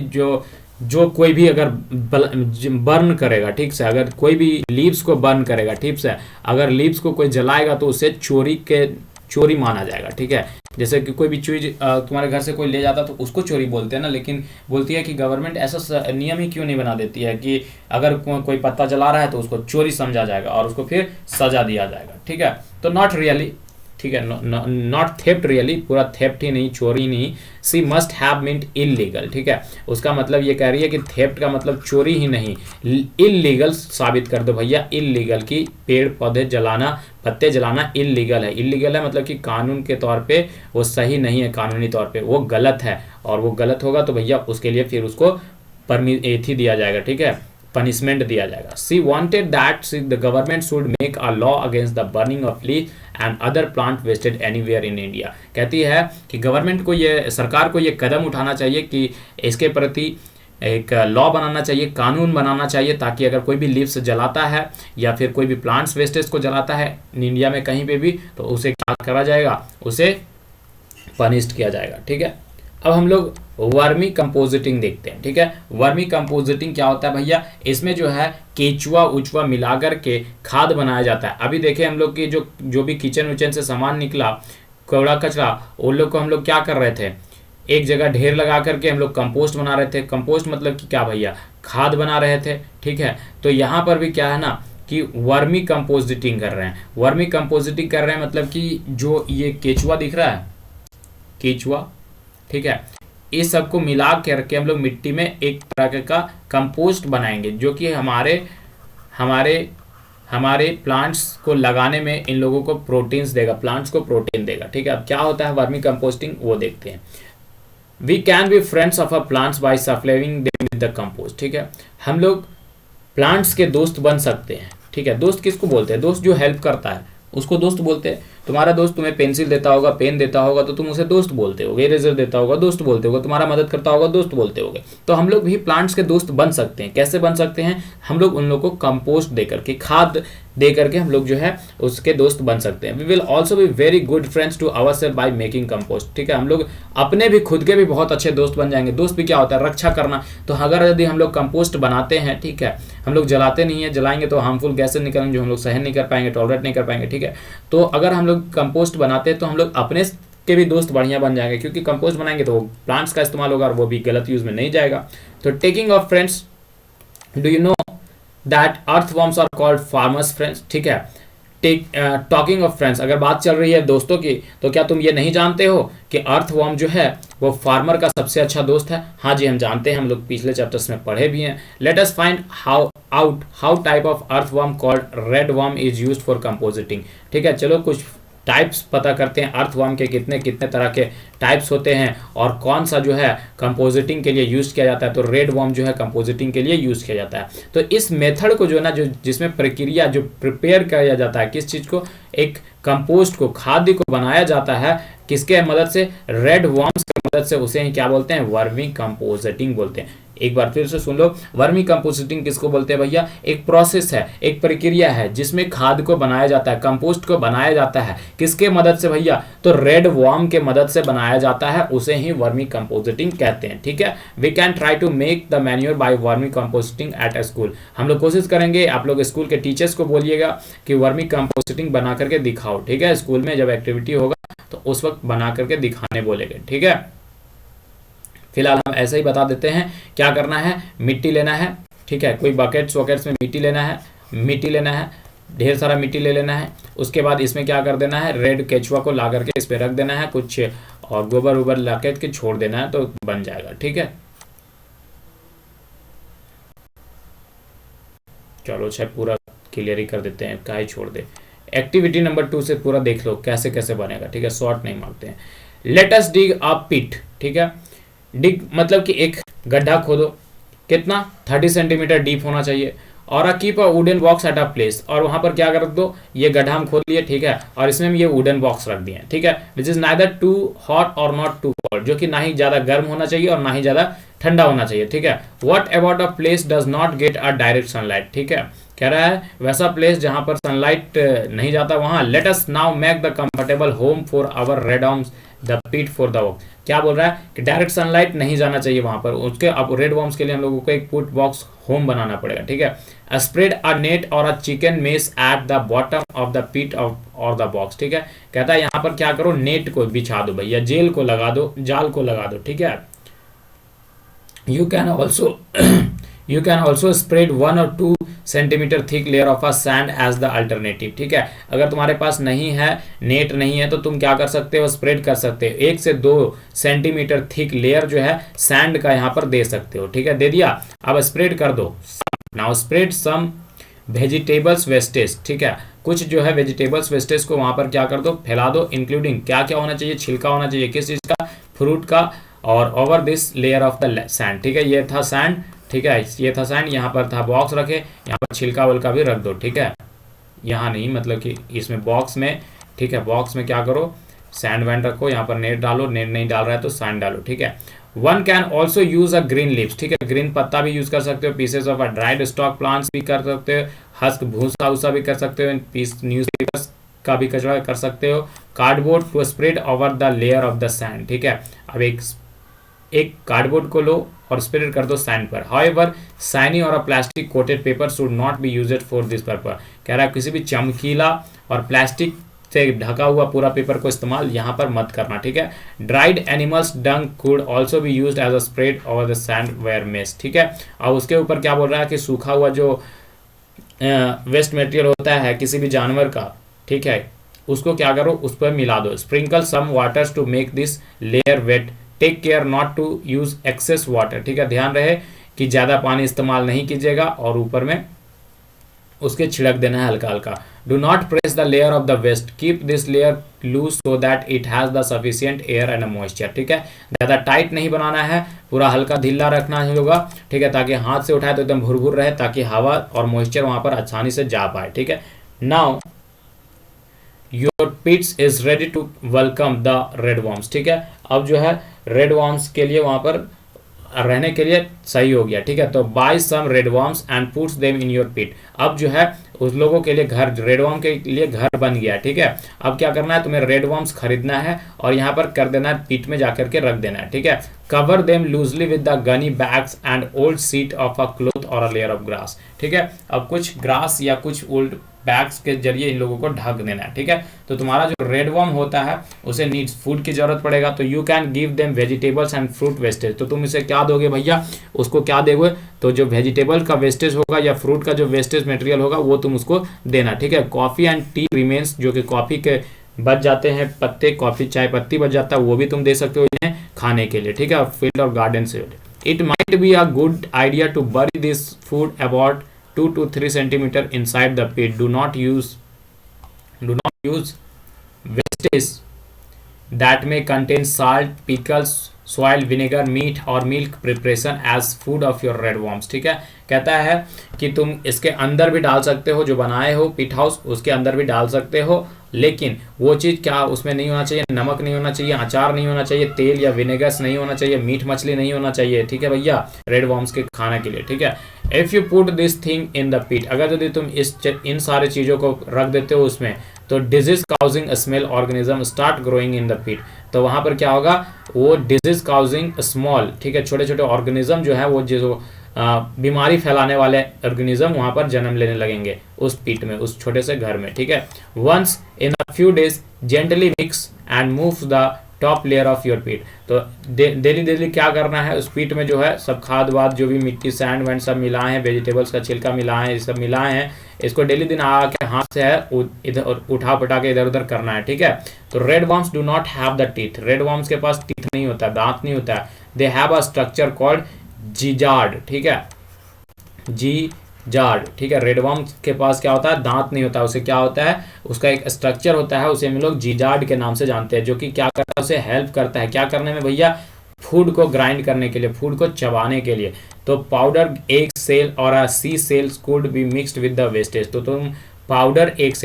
जो कोई भी अगर बर्न करेगा, ठीक से, अगर कोई भी लीव्स को बर्न करेगा, ठीक से, अगर लीव्स को कोई जलाएगा तो उसे चोरी माना जाएगा, ठीक है। जैसे कि कोई भी चीज तुम्हारे घर से कोई ले जाता तो उसको चोरी बोलते हैं ना, लेकिन बोलती है कि गवर्नमेंट ऐसा नियम ही क्यों नहीं बना देती है कि अगर कोई पत्ता जला रहा है तो उसको चोरी समझा जाएगा और उसको फिर सजा दिया जाएगा, ठीक है। तो नॉट रियली, ठीक है, नॉट थेफ्ट रियली, पूरा थेफ्ट ही नहीं, चोरी नहीं। सी मस्ट हैव मीन्ट इलीगल, ठीक है, उसका मतलब ये कह रही है कि थेफ्ट का मतलब चोरी ही नहीं, इलीगल साबित कर दो भैया, इलीगल की पेड़ पौधे जलाना, पत्ते जलाना इलीगल है। इलीगल है मतलब कि कानून के तौर पे वो सही नहीं है, कानूनी तौर पे वो गलत है, और वो गलत होगा तो भैया उसके लिए फिर उसको एथी दिया जाएगा, ठीक है, पनिशमेंट दिया जाएगा। She wanted that the government should make a law against the burning of leaf and other plant wasted anywhere in India. कहती है कि गवर्नमेंट को ये, सरकार को ये कदम उठाना चाहिए कि इसके प्रति एक लॉ बनाना चाहिए, कानून बनाना चाहिए, ताकि अगर कोई भी लीव्स जलाता है या फिर कोई भी प्लांट्स वेस्टेज को जलाता है इंडिया में कहीं पे भी, तो उसे क्या करा जाएगा, उसे पनिश्ड किया जाएगा, ठीक है। अब हम लोग वर्मी कंपोजिटिंग देखते हैं, ठीक है। वर्मी कंपोजिटिंग क्या होता है भैया, इसमें जो है केचुआ उचुआ मिलाकर के खाद बनाया जाता है। अभी देखें हम लोग की जो भी किचन विचन से सामान निकला, कूड़ा कचरा, उन लोग को हम लोग क्या कर रहे थे, एक जगह ढेर लगा करके हम लोग कंपोस्ट बना रहे थे। कंपोस्ट मतलब कि क्या भैया, खाद बना रहे थे, ठीक है। तो यहाँ पर भी क्या है ना कि वर्मी कंपोजिटिंग कर रहे हैं। वर्मी कंपोजिटिंग कर रहे हैं मतलब कि जो ये केचुआ दिख रहा है, केचुआ, ठीक है, इस सबको मिला करके हम लोग मिट्टी में एक तरह का कंपोस्ट बनाएंगे, जो कि हमारे हमारे हमारे प्लांट्स को लगाने में इन लोगों को प्रोटीन्स देगा, प्लांट्स को प्रोटीन देगा, ठीक है। अब क्या होता है वर्मी कंपोस्टिंग, वो देखते हैं। We can be friends of a plants by supplying them with the compost, ठीक है। हम लोग प्लांट्स के दोस्त बन सकते हैं, ठीक है। दोस्त किसको बोलते हैं, दोस्त जो हेल्प करता है उसको दोस्त बोलते हैं। तुम्हारा दोस्त तुम्हें पेंसिल देता होगा, पेन देता होगा, तो तुम उसे दोस्त बोलते होगे। इरेजर देता होगा, दोस्त बोलते होगे। तुम्हारा मदद करता होगा, दोस्त बोलते होगे। तो हम लोग भी प्लांट्स के दोस्त बन सकते हैं। कैसे बन सकते हैं, हम लोग उन लोग को कंपोस्ट दे करके, खाद दे करके हम लोग जो है उसके दोस्त बन सकते हैं। We will also be very good friends to our self by making compost, ठीक है। हम लोग अपने भी, खुद के भी बहुत अच्छे दोस्त बन जाएंगे। दोस्त भी क्या होता है, रक्षा करना। तो अगर यदि हम लोग कंपोस्ट बनाते हैं, ठीक है, हम लोग जलाते नहीं है, जलाएंगे तो हार्मफुल गैसेज निकलेंगे जो हम लोग सहन नहीं कर पाएंगे, टॉलरेट नहीं कर पाएंगे, ठीक है। तो अगर हम लोग कंपोस्ट बनाते हैं तो हम लोग अपने के भी दोस्त बढ़िया बन जाएंगे, क्योंकि कंपोस्ट बनाएंगे तो प्लांट्स का इस्तेमाल होगा और वो भी गलत यूज में नहीं जाएगा। तो taking off friends, do you know that earthworms are called farmers friends, ठीक है। टॉकिंग ऑफ फ्रेंड्स, अगर बात चल रही है दोस्तों की, तो क्या तुम ये नहीं जानते हो कि अर्थवर्म जो है वो फार्मर का सबसे अच्छा दोस्त है? हाँ जी, हम जानते हैं, हम लोग पिछले चैप्टर्स में पढ़े भी हैं। Let us find how type of earthworm called red worm is used for compositing, ठीक है। चलो कुछ टाइप्स पता करते हैं। अर्थवर्म के कितने कितने तरह के टाइप्स होते हैं और कौन सा जो है कंपोजिटिंग के लिए यूज किया जाता है। तो रेड वर्म जो है कंपोजिटिंग के लिए यूज किया जाता है। तो इस मेथड को जो है ना, जो जिसमें प्रक्रिया जो प्रिपेयर किया जाता है, किस चीज को, एक कंपोस्ट को, खाद्य को बनाया जाता है, किसके मदद से, रेड वर्म्स की मदद से, उसे ही क्या बोलते हैं, वर्मी कंपोजिटिंग बोलते हैं। एक बार फिर से सुन लो, वर्मी कंपोस्टिंग किसको बोलते हैं भैया, एक प्रोसेस है, एक प्रक्रिया है जिसमें खाद को बनाया जाता है, कंपोस्ट को बनाया जाता है। किसके मदद से भैया, तो रेड वर्म के मदद से बनाया जाता है, उसे ही वर्मी कंपोस्टिंग कहते हैं, ठीक है। We can try to make the manure by vermi composting at a school, हम लोग कोशिश करेंगे, आप लोग स्कूल के टीचर्स को बोलिएगा कि वर्मी कंपोस्टिंग बना करके दिखाओ, ठीक है। स्कूल में जब एक्टिविटी होगा तो उस वक्त बना करके दिखाने बोलेंगे, ठीक है। फिलहाल हम ऐसे ही बता देते हैं। क्या करना है, मिट्टी लेना है, ठीक है, कोई बकेट्स वकेट्स में मिट्टी लेना है, ढेर सारा मिट्टी ले लेना है। उसके बाद इसमें क्या कर देना है, रेड केचुआ को ला करके इस पे रख देना है कुछ, और गोबर उबर ला के छोड़ देना है, तो बन जाएगा, ठीक है। चलो अच्छा, पूरा क्लियर ही कर देते हैं, काहे छोड़ दे। एक्टिविटी नंबर 2 से पूरा देख लो कैसे कैसे बनेगा, ठीक है, शॉर्ट नहीं मारते हैं। लेट अस डिग अ पिट, ठीक है। डिग मतलब कि एक गड्ढा खोदो, कितना, 30 सेंटीमीटर डीप होना चाहिए, और keep a wooden box at a place, और वहां पर क्या कर दो, ये गड्ढा हम खोद लिए, ठीक है, और इसमें हम ये वुडन बॉक्स रख दिए, ठीक है, which is neither too hot or not too cold, जो कि ना ही ज्यादा गर्म होना चाहिए और ना ही ज्यादा ठंडा होना चाहिए, ठीक है। What about a place does not get a direct sunlight, ठीक है, कह रहा है वैसा प्लेस जहां पर सनलाइट नहीं जाता वहां। Let us now make the comfortable home for our red worms, the pit for the work, क्या बोल रहा है कि डायरेक्ट सनलाइट नहीं जाना चाहिए वहां पर, उसके अब रेड वर्म्स के लिए हम लोगों को एक पुट बॉक्स होम बनाना पड़ेगा, ठीक है। स्प्रेड अ नेट और a chicken mesh at the bottom of the pit और द बॉक्स, ठीक है। कहता है यहाँ पर क्या करो, नेट को बिछा दो भैया, जेल को लगा दो, जाल को लगा दो, ठीक है। You can also spread 1 or 2 centimetre thick layer of a sand as the alternative, ठीक है। अगर तुम्हारे पास नहीं है, नेट नहीं है, तो तुम क्या कर सकते हो, स्प्रेड कर सकते हो, 1 से 2 सेंटीमीटर थिक लेयर जो है सैंड का यहाँ पर दे सकते हो, ठीक है। दे दिया, अब स्प्रेड कर दो। Now spread some vegetables wastage, ठीक है, कुछ जो है वेजिटेबल्स वेस्टेज को वहां पर क्या कर दो, फैला दो, इंक्लूडिंग क्या क्या होना चाहिए, छिलका होना चाहिए, किस चीज का, फ्रूट का, और over this layer of the sand, ठीक है। ये था सैंड, ठीक है, ये था सैंड, यहाँ पर था बॉक्स रखे, यहाँ पर छिलका वलका भी रख दो, ठीक है। यहाँ नहीं, मतलब कि इसमें बॉक्स में, ठीक है, बॉक्स में क्या करो, सैंड वैंड रखो, यहाँ पर नेट डालो, नेट नहीं डाल रहा है तो सैंड डालो, ठीक है। One can also use a green leaves, ठीक है, ग्रीन पत्ता भी यूज कर सकते हो, pieces of a dried stock plants भी कर सकते हो, हस्क भूसा उसा भी कर सकते हो, पीस न्यूज़पेपर्स का भी कचरा कर सकते हो, cardboard to spread over the layer of the sand, ठीक है। अब एक कार्डबोर्ड को लो और स्प्रेड कर दो सैंड पर। हाउएवर शाइनी और अ plastic coated paper should not be used for this purpose, कह रहा है किसी भी चमकीला और प्लास्टिक से ढका हुआ पूरा पेपर को इस्तेमाल यहाँ पर मत करना, ठीक है। Dried animals dung could also be used as a spread over the sand where mist, ठीक है। और उसके ऊपर क्या बोल रहा है कि सूखा हुआ जो वेस्ट मटेरियल होता है किसी भी जानवर का, ठीक है, उसको क्या करो, उस पर मिला दो। Sprinkle some waters to make this layer wet, take care not to use excess water, ठीक है। दैन रहे कि ज़्यादा पानी इस्तेमाल नहीं कीजिएगा और ऊपर में उसके छिड़क देना है हल्का हल्का। Do not press the layer of the waste, keep this layer loose so that it has the sufficient air and moisture, ठीक है। ज़्यादा टाइट नहीं बनाना है, पूरा हल्का ढीला रखना होगा, ठीक है, ताकि हाथ से उठाए तो एकदम भुरभुर रहे, ताकि हवा और मॉइस्चर वहाँ पर आसानी से जा पाए, ठीक है। Now your pits is ready to welcome the red worms, ठीक है। अब जो है रेड वॉर्म्स के लिए वहाँ पर रहने के लिए सही हो गया, ठीक है। तो buy some red worms and puts them in your pit, अब जो है उस लोगों के लिए घर, रेड वॉर्म के लिए घर बन गया, ठीक है। अब क्या करना है, तुम्हें रेड वॉर्म्स खरीदना है और यहाँ पर कर देना है, पिट में जाकर के रख देना है, ठीक है। Cover them loosely with the Ghani bags and old seat of a cloth और अ लेयर ऑफ ग्रास, ठीक है। अब कुछ ग्रास या कुछ ओल्ड बैग्स के जरिए इन लोगों को ढक देना है, ठीक है। तो तुम्हारा जो रेड वर्म होता है उसे नीड्स फूड की जरूरत पड़ेगा, तो you can give them vegetables and fruit wastage, तो तुम इसे क्या दोगे भैया, उसको क्या दोगे, तो जो वेजिटेबल का वेस्टेज होगा या फ्रूट का जो वेस्टेज मटेरियल होगा वो तुम उसको देना, ठीक है। कॉफी एंड टी रिमेन्स, जो कि कॉफी के बच जाते हैं पत्ते, कॉफी चाय पत्ती बच जाता है, वो भी तुम दे सकते हो इन्हें खाने के लिए, ठीक है। फील्ड और गार्डन से it might be a good idea to bury this food about 2 to 3 centimeter inside the pit. Do not use wastage that may contain salt, pickles, soil, vinegar, meat or milk preparation as food of your red worms, ठीक है। कहता है कि तुम इसके अंदर भी डाल सकते हो, जो बनाए हो पिट हाउस उसके अंदर भी डाल सकते हो, लेकिन वो चीज़ क्या उसमें नहीं होना चाहिए, नमक नहीं होना चाहिए, अचार नहीं होना चाहिए, तेल या विनेगर्स नहीं होना चाहिए, मीट मछली नहीं होना चाहिए, ठीक है भैया, रेड वॉर्म्स के खाने के लिए, ठीक है। If you put this thing in the pit, अगर यदि तुम इन सारे चीज़ों को रख देते हो उसमें, तो disease causing small organism start growing in the pit, तो वहाँ पर क्या होगा, वो डिजीज काउजिंग स्मॉल, ठीक है, छोटे छोटे ऑर्गेनिज्म जो है वो जो बीमारी फैलाने वाले ऑर्गेनिज्म वहाँ पर जन्म लेने लगेंगे उस पिट में, उस छोटे से घर में, ठीक है। Once in a few days gently mix and move the top layer of your pit, तो डेली क्या करना है, उस पिट में जो है सब खाद वाद जो भी मिट्टी सैंड वैंड सब मिलाए हैं, वेजिटेबल्स का छिलका मिलाए हैं, ये सब मिलाए हैं, इसको डेली दिन आके हाथ से है इधर उठा पटा के इधर उधर करना है, ठीक है। तो red worms do not have the teeth, red worms के पास टीथ नहीं होता, दांत नहीं होता है, they have a structure called gizzard, ठीक है, जीजार्ड, ठीक है। रेड वर्म के पास क्या होता है, दांत नहीं होता, उसे क्या होता है, उसका एक स्ट्रक्चर होता है, उसे हम लोग जीजार्ड के नाम से जानते हैं, जो कि क्या करता है, उसे हेल्प करता है क्या करने में भैया, फूड को ग्राइंड करने के लिए, फूड को चबाने के लिए। तो पाउडर एक सेल और a sea shells could be mixed with the wastage, तो तुम पाउडर एक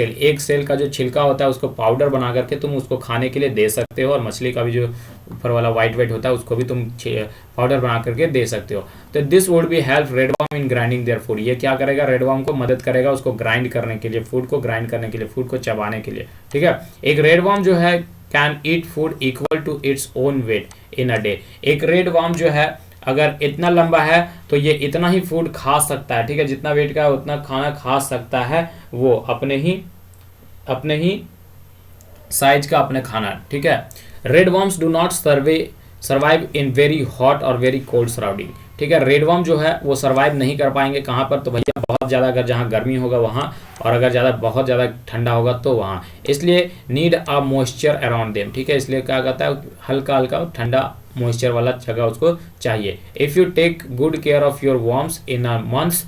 सेल का जो छिलका होता है उसको पाउडर बना करके तुम उसको खाने के लिए दे सकते हो, और मछली का भी जो ऊपर वाला वाइट होता है उसको भी तुम पाउडर बना करके दे सकते हो। तो this would be help red worm in grinding their food, ये क्या करेगा, रेड वर्म को मदद करेगा उसको ग्राइंड करने के लिए, फूड को ग्राइंड करने के लिए, फूड को चबाने के लिए, ठीक है। एक रेड वर्म जो है can eat food equal to its own weight in a day, एक रेड वर्म जो है अगर इतना लंबा है तो ये इतना ही फूड खा सकता है, ठीक है, जितना वेट का है उतना खाना खा सकता है वो, अपने ही साइज का अपने खाना, ठीक है। Red worms do not survive in very hot और वेरी कोल्ड सराउंडिंग, ठीक है। रेड वर्म जो है वो सर्वाइव नहीं कर पाएंगे कहाँ पर, तो भैया बहुत ज़्यादा अगर जहाँ गर्मी होगा वहाँ, और अगर बहुत ज़्यादा ठंडा होगा तो वहाँ, इसलिए need a moisture around them, ठीक है, इसलिए क्या कहता है, हल्का हल्का ठंडा मॉइस्चर वाला जगह उसको चाहिए। If you take good care of your worms in a month's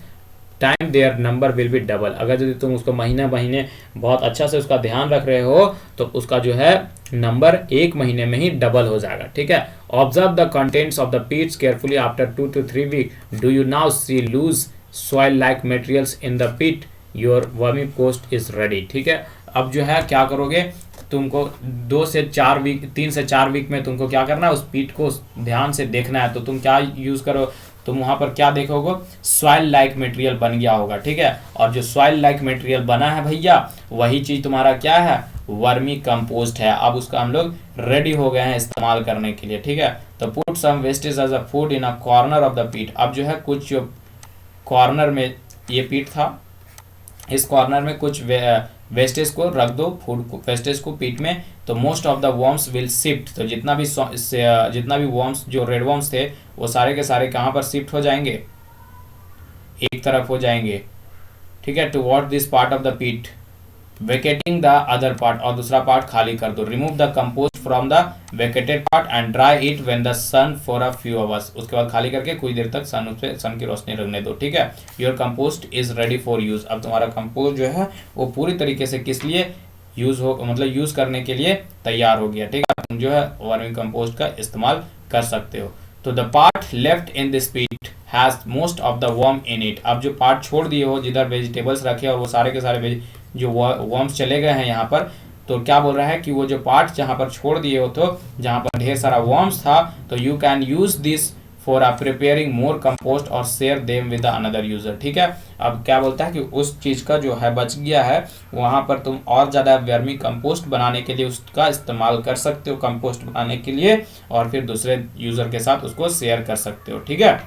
time their number will be double, अगर यदि तुम उसको महीने बहुत अच्छा से उसका ध्यान रख रहे हो तो उसका जो है नंबर एक महीने में ही डबल हो जाएगा, ठीक है। Observe the contents of the pits carefully after 2 to 3 week, do you now see loose soil like materials in the pit, your vermicompost is ready, ठीक है। अब जो है क्या करोगे, तुमको 3 से 4 वीक में तुमको क्या करना है, उस पीट को ध्यान से देखना है, तो तुम क्या यूज करो, तुम वहां पर क्या देखोगे, सॉइल लाइक मटेरियल बन गया होगा, ठीक है। और जो सॉइल लाइक मटेरियल बना है भैया वही चीज तुम्हारा क्या है, वर्मी कंपोस्ट है। अब उसका हम लोग रेडी हो गए हैं इस्तेमाल करने के लिए, ठीक है। तो put some wastage as a food in a corner of the pit, अब जो है कुछ जो कॉर्नर में ये पीट था, इस कॉर्नर में कुछ वेस्टेज को रख दो, फूड को वेस्टेज को पीट में, तो most of the worms will shift, तो जितना भी वर्म्स जो रेड वर्म्स थे वो सारे के सारे कहाँ पर शिफ्ट हो जाएंगे, एक तरफ हो जाएंगे, ठीक है, toward this part of the पीट, वेकेटिंग द अदर पार्ट, और दूसरा पार्ट खाली कर दो। Remove the compost from the vacated part and dry it when the sun for a few hours, उसके बाद खाली करके कुछ देर तक सन की रोशनी रखने दो, ठीक है। Your compost is ready for use, अब तुम्हारा कंपोस्ट जो है वो पूरी तरीके से किस लिए यूज हो, मतलब यूज करने के लिए तैयार हो गया, ठीक है। तुम जो है वर्मी कंपोस्ट का इस्तेमाल कर सकते हो। तो the part left in this pit has most of the worm in it, अब जो पार्ट छोड़ दिए हो जिधर वेजिटेबल्स रखे और वो सारे के सारे जो वर्म्स चले गए हैं यहाँ पर, तो क्या बोल रहा है कि वो जो पार्ट जहाँ पर छोड़ दिए हो, तो जहाँ पर ढेर सारा वर्म्स था, तो you can use this for preparing more compost और share them with another user, ठीक है। अब क्या बोलता है कि उस चीज का जो है बच गया है वहां पर तुम और ज्यादा वर्मी कंपोस्ट बनाने के लिए उसका इस्तेमाल कर सकते हो, कंपोस्ट बनाने के लिए, और फिर दूसरे यूजर के साथ उसको शेयर कर सकते हो, ठीक है।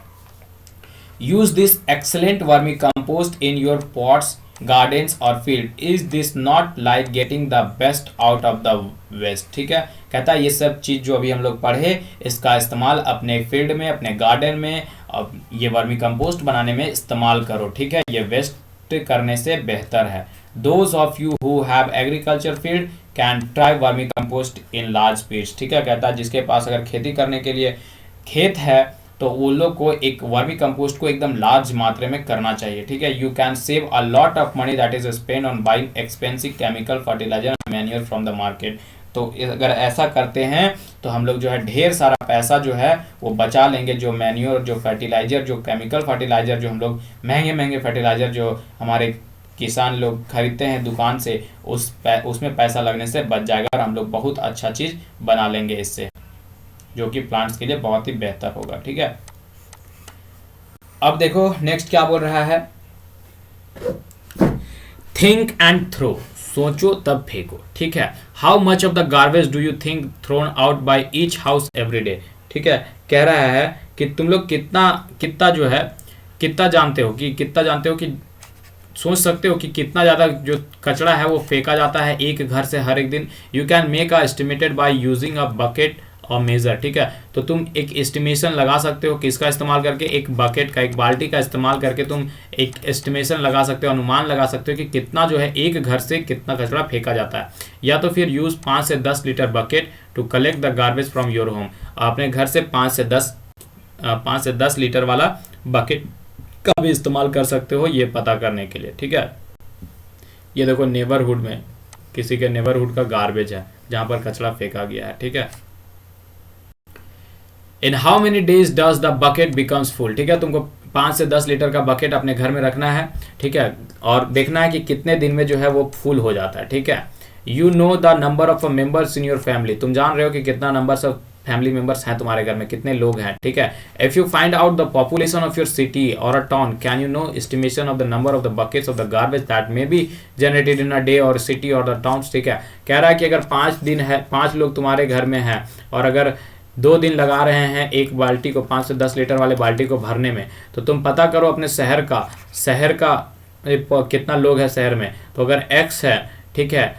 Use this excellent vermi compost in your pots, gardens और field, is this not like getting the best out of the waste, ठीक है। कहता है ये सब चीज जो अभी हम लोग पढ़े इसका इस्तेमाल अपने फील्ड में, अपने गार्डन में, अब ये वर्मी कंपोस्ट बनाने में इस्तेमाल करो, ठीक है। ये वेस्ट करने से बेहतर है। Those of you who have agriculture field can try vermi compost in large speeds, ठीक है। कहता है जिसके पास अगर खेती करने के लिए खेत है तो वो लोग को एक वर्मी कंपोस्ट को एकदम लार्ज मात्रा में करना चाहिए, ठीक है। You can save a lot of money that is spend on buying expensive chemical fertilizer manure from the market, तो अगर ऐसा करते हैं तो हम लोग जो है ढेर सारा पैसा जो है वो बचा लेंगे। जो मैन्योर, जो फर्टिलाइजर, जो केमिकल फर्टिलाइजर, जो हम लोग महंगे महंगे फर्टिलाइजर जो हमारे किसान लोग खरीदते हैं दुकान से, उसमें पैसा लगने से बच जाएगा और हम लोग बहुत अच्छा चीज़ बना लेंगे इससे, जो कि प्लांट्स के लिए बहुत ही बेहतर होगा, ठीक है। अब देखो नेक्स्ट क्या बोल रहा है, थिंक एंड थ्रो, सोचो तब फेंको, ठीक है। How much of the garbage do you think thrown out by each house every day, ठीक है। कह रहा है कि तुम लोग कितना जो है कितना जानते हो कि सोच सकते हो कि कितना ज़्यादा जो कचरा है वो फेंका जाता है एक घर से हर एक दिन। You can make a estimated by using a bucket और मेजर, ठीक है। तो तुम एक एस्टिमेशन लगा सकते हो, किसका इस्तेमाल करके, एक बकेट का, एक बाल्टी का इस्तेमाल करके तुम एक एस्टिमेशन लगा सकते हो, अनुमान लगा सकते हो कि कितना जो है एक घर से कितना कचरा फेंका जाता है। या तो फिर यूज 5 से 10 litre bucket to collect the garbage from your home, अपने घर से 5 से 10 लीटर वाला बकेट का भी इस्तेमाल कर सकते हो ये पता करने के लिए, ठीक है। ये देखो नेबरहुड में, किसी के नेबरहुड का गार्बेज है जहाँ पर कचरा फेंका गया है, ठीक है। In how many days does the bucket becomes full, ठीक है। तुमको 5 से 10 लीटर का बकेट अपने घर में रखना है, ठीक है, और देखना है कि कितने दिन में जो है वो फुल हो जाता है, ठीक है। You know the number of members in your family, तुम जान रहे हो कि कितना नंबर ऑफ फैमिली मेंबर्स हैं तुम्हारे घर में, कितने लोग हैं, ठीक है। If you find out the population of your city और a town can you know estimation of the number of the buckets of the garbage that may be generated in a day और city और the town, ठीक है। कह रहा है कि अगर 5 दिन है, 5 लोग तुम्हारे घर में हैं और अगर 2 दिन लगा रहे हैं एक बाल्टी को, 5 से 10 लीटर वाले बाल्टी को भरने में, तो तुम पता करो अपने शहर का कितना लोग है शहर में। तो अगर x है, ठीक है,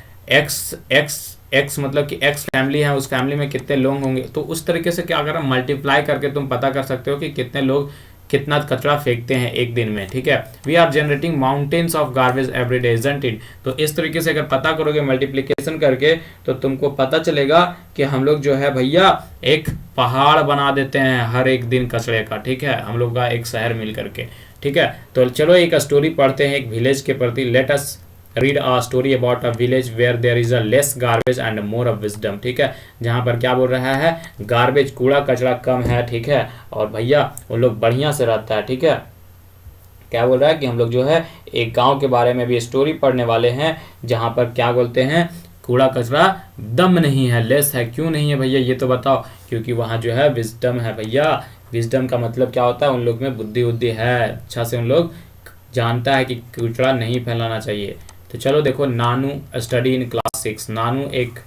x मतलब कि x फैमिली है, उस फैमिली में कितने लोग होंगे, तो उस तरीके से क्या अगर मल्टीप्लाई करके तुम पता कर सकते हो कि कितने लोग कितना कचरा फेंकते हैं एक दिन में, ठीक है। We are generating mountains of garbage every day, isn't it. तो इस तरीके से अगर पता करोगे मल्टीप्लिकेशन करके तो तुमको पता चलेगा कि हम लोग जो है भैया एक पहाड़ बना देते हैं हर एक दिन कचरे का, ठीक है, हम लोग का एक शहर मिल करके, ठीक है। तो चलो एक स्टोरी पढ़ते हैं एक विलेज के प्रति। Let us read a story about a village where there is a less garbage and more of wisdom, ठीक है। जहाँ पर क्या बोल रहा है, गार्बेज कूड़ा कचरा कम है, ठीक है, और भैया उन लोग बढ़िया से रहता है, ठीक है। क्या बोल रहा है कि हम लोग जो है एक गांव के बारे में भी स्टोरी पढ़ने वाले हैं जहाँ पर क्या बोलते हैं, कूड़ा कचरा दम नहीं है, लेस है। क्यों नहीं है भैया ये तो बताओ। क्योंकि वहाँ जो है विजडम है भैया। विजडम का मतलब क्या होता है, उन लोग में बुद्धि उद्धि है, अच्छा से उन लोग जानता है कि कचरा नहीं फैलाना चाहिए। तो चलो देखो, नानू स्टडी इन क्लास 6। नानू एक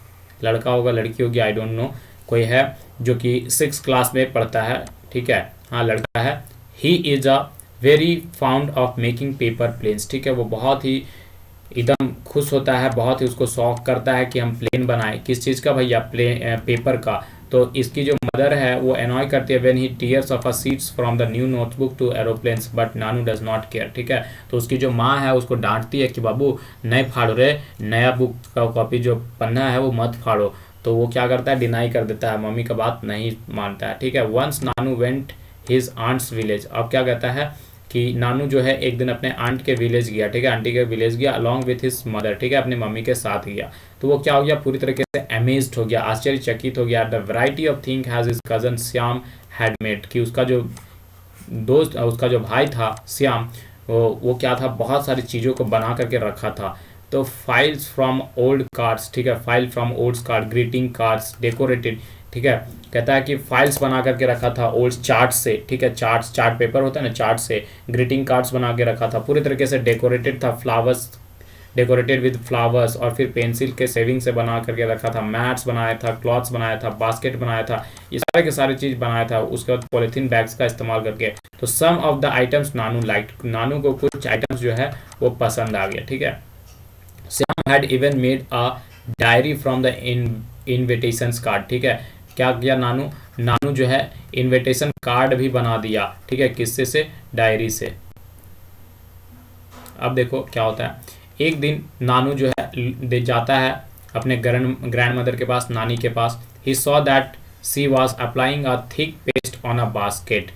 लड़का होगा, लड़की होगी, आई डोंट नो, कोई है जो कि 6 क्लास में पढ़ता है, ठीक है, हाँ लड़का है। He is a very fond of making paper planes, ठीक है, वो बहुत ही एकदम खुश होता है, बहुत ही उसको शौक करता है कि हम प्लेन बनाए। किस चीज़ का भैया? पेपर का। तो इसकी जो मदर है वो एनॉय करती है when he tears off a sheets from the new notebook to aeroplanes but Nanu does not care. ठीक है, तो उसकी जो माँ है उसको डांटती है कि बाबू नए फाड़ो रे, नया बुक का कॉपी जो पन्ना है वो मत फाड़ो। तो वो क्या करता है? डिनाई कर देता है, मम्मी का बात नहीं मानता है। ठीक है, वंस नानू वेंट हिज आंट्स विलेज। अब क्या कहता है कि नानू जो है एक दिन अपने आंट के विलेज गया। ठीक है, आंटी के विलेज गया अलॉन्ग विथ हिज मदर। ठीक है, अपनी मम्मी के साथ गया। तो वो क्या हो गया? पूरी तरीके से अमेज्ड हो गया, आश्चर्यचकित हो गया। The variety of thing has his cousin Shyam had made, कि उसका जो दोस्त, उसका जो भाई था श्याम, वो क्या था? बहुत सारी चीज़ों को बना करके रखा था। तो फाइल्स फ्रॉम ओल्ड कार्ड्स, ठीक है, file from old card, greeting cards decorated. ठीक है, कहता है कि फाइल्स बना करके रखा था ओल्ड चार्ट से। ठीक है, चार्ट पेपर होता है ना, चार्ट से ग्रीटिंग कार्ड्स बना के रखा था, पूरी तरीके से डेकोरेटेड था, फ्लावर्स डेकोरेटेड विद फ्लावर्स। और फिर पेंसिल के सेविंग से बना करके रखा था, मैट्स बनाया था, क्लॉथ्स बनाया था, बास्केट बनाया था, ये सारे के सारे चीज़ बनाया था। उसके बाद पॉलीथीन बैग्स का इस्तेमाल करके। तो some of the items Nanu like, Nanu को कुछ आइटम्स जो है वो पसंद आ गया। ठीक है, Shyam had even made a diary from the invitations card. ठीक है, क्या किया नानू? नानू जो है इनविटेशन कार्ड भी बना दिया। ठीक है, किससे से? डायरी से। अब देखो क्या होता है। एक दिन नानू जो है जाता है अपने ग्रैंड मदर के पास, नानी के पास। He saw that she was applying a thick paste on a basket.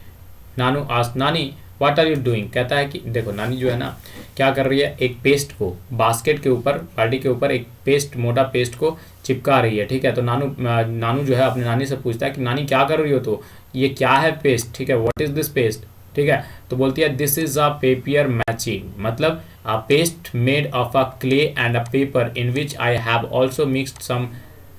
Nanu asked, Nani what are you doing? कहता है कि देखो नानी जो है ना क्या कर रही है, एक पेस्ट को बास्केट के ऊपर, बाल्टी के ऊपर एक पेस्ट, मोटा पेस्ट को चिपका रही है। ठीक है, तो नानू जो है अपनी नानी से पूछता है कि नानी क्या कर रही हो? तो ये क्या है पेस्ट? ठीक है, व्हाट इज दिस पेस्ट? ठीक है, तो बोलती है this is a paper matching, मतलब a paste made of a clay and a paper in which I have also mixed some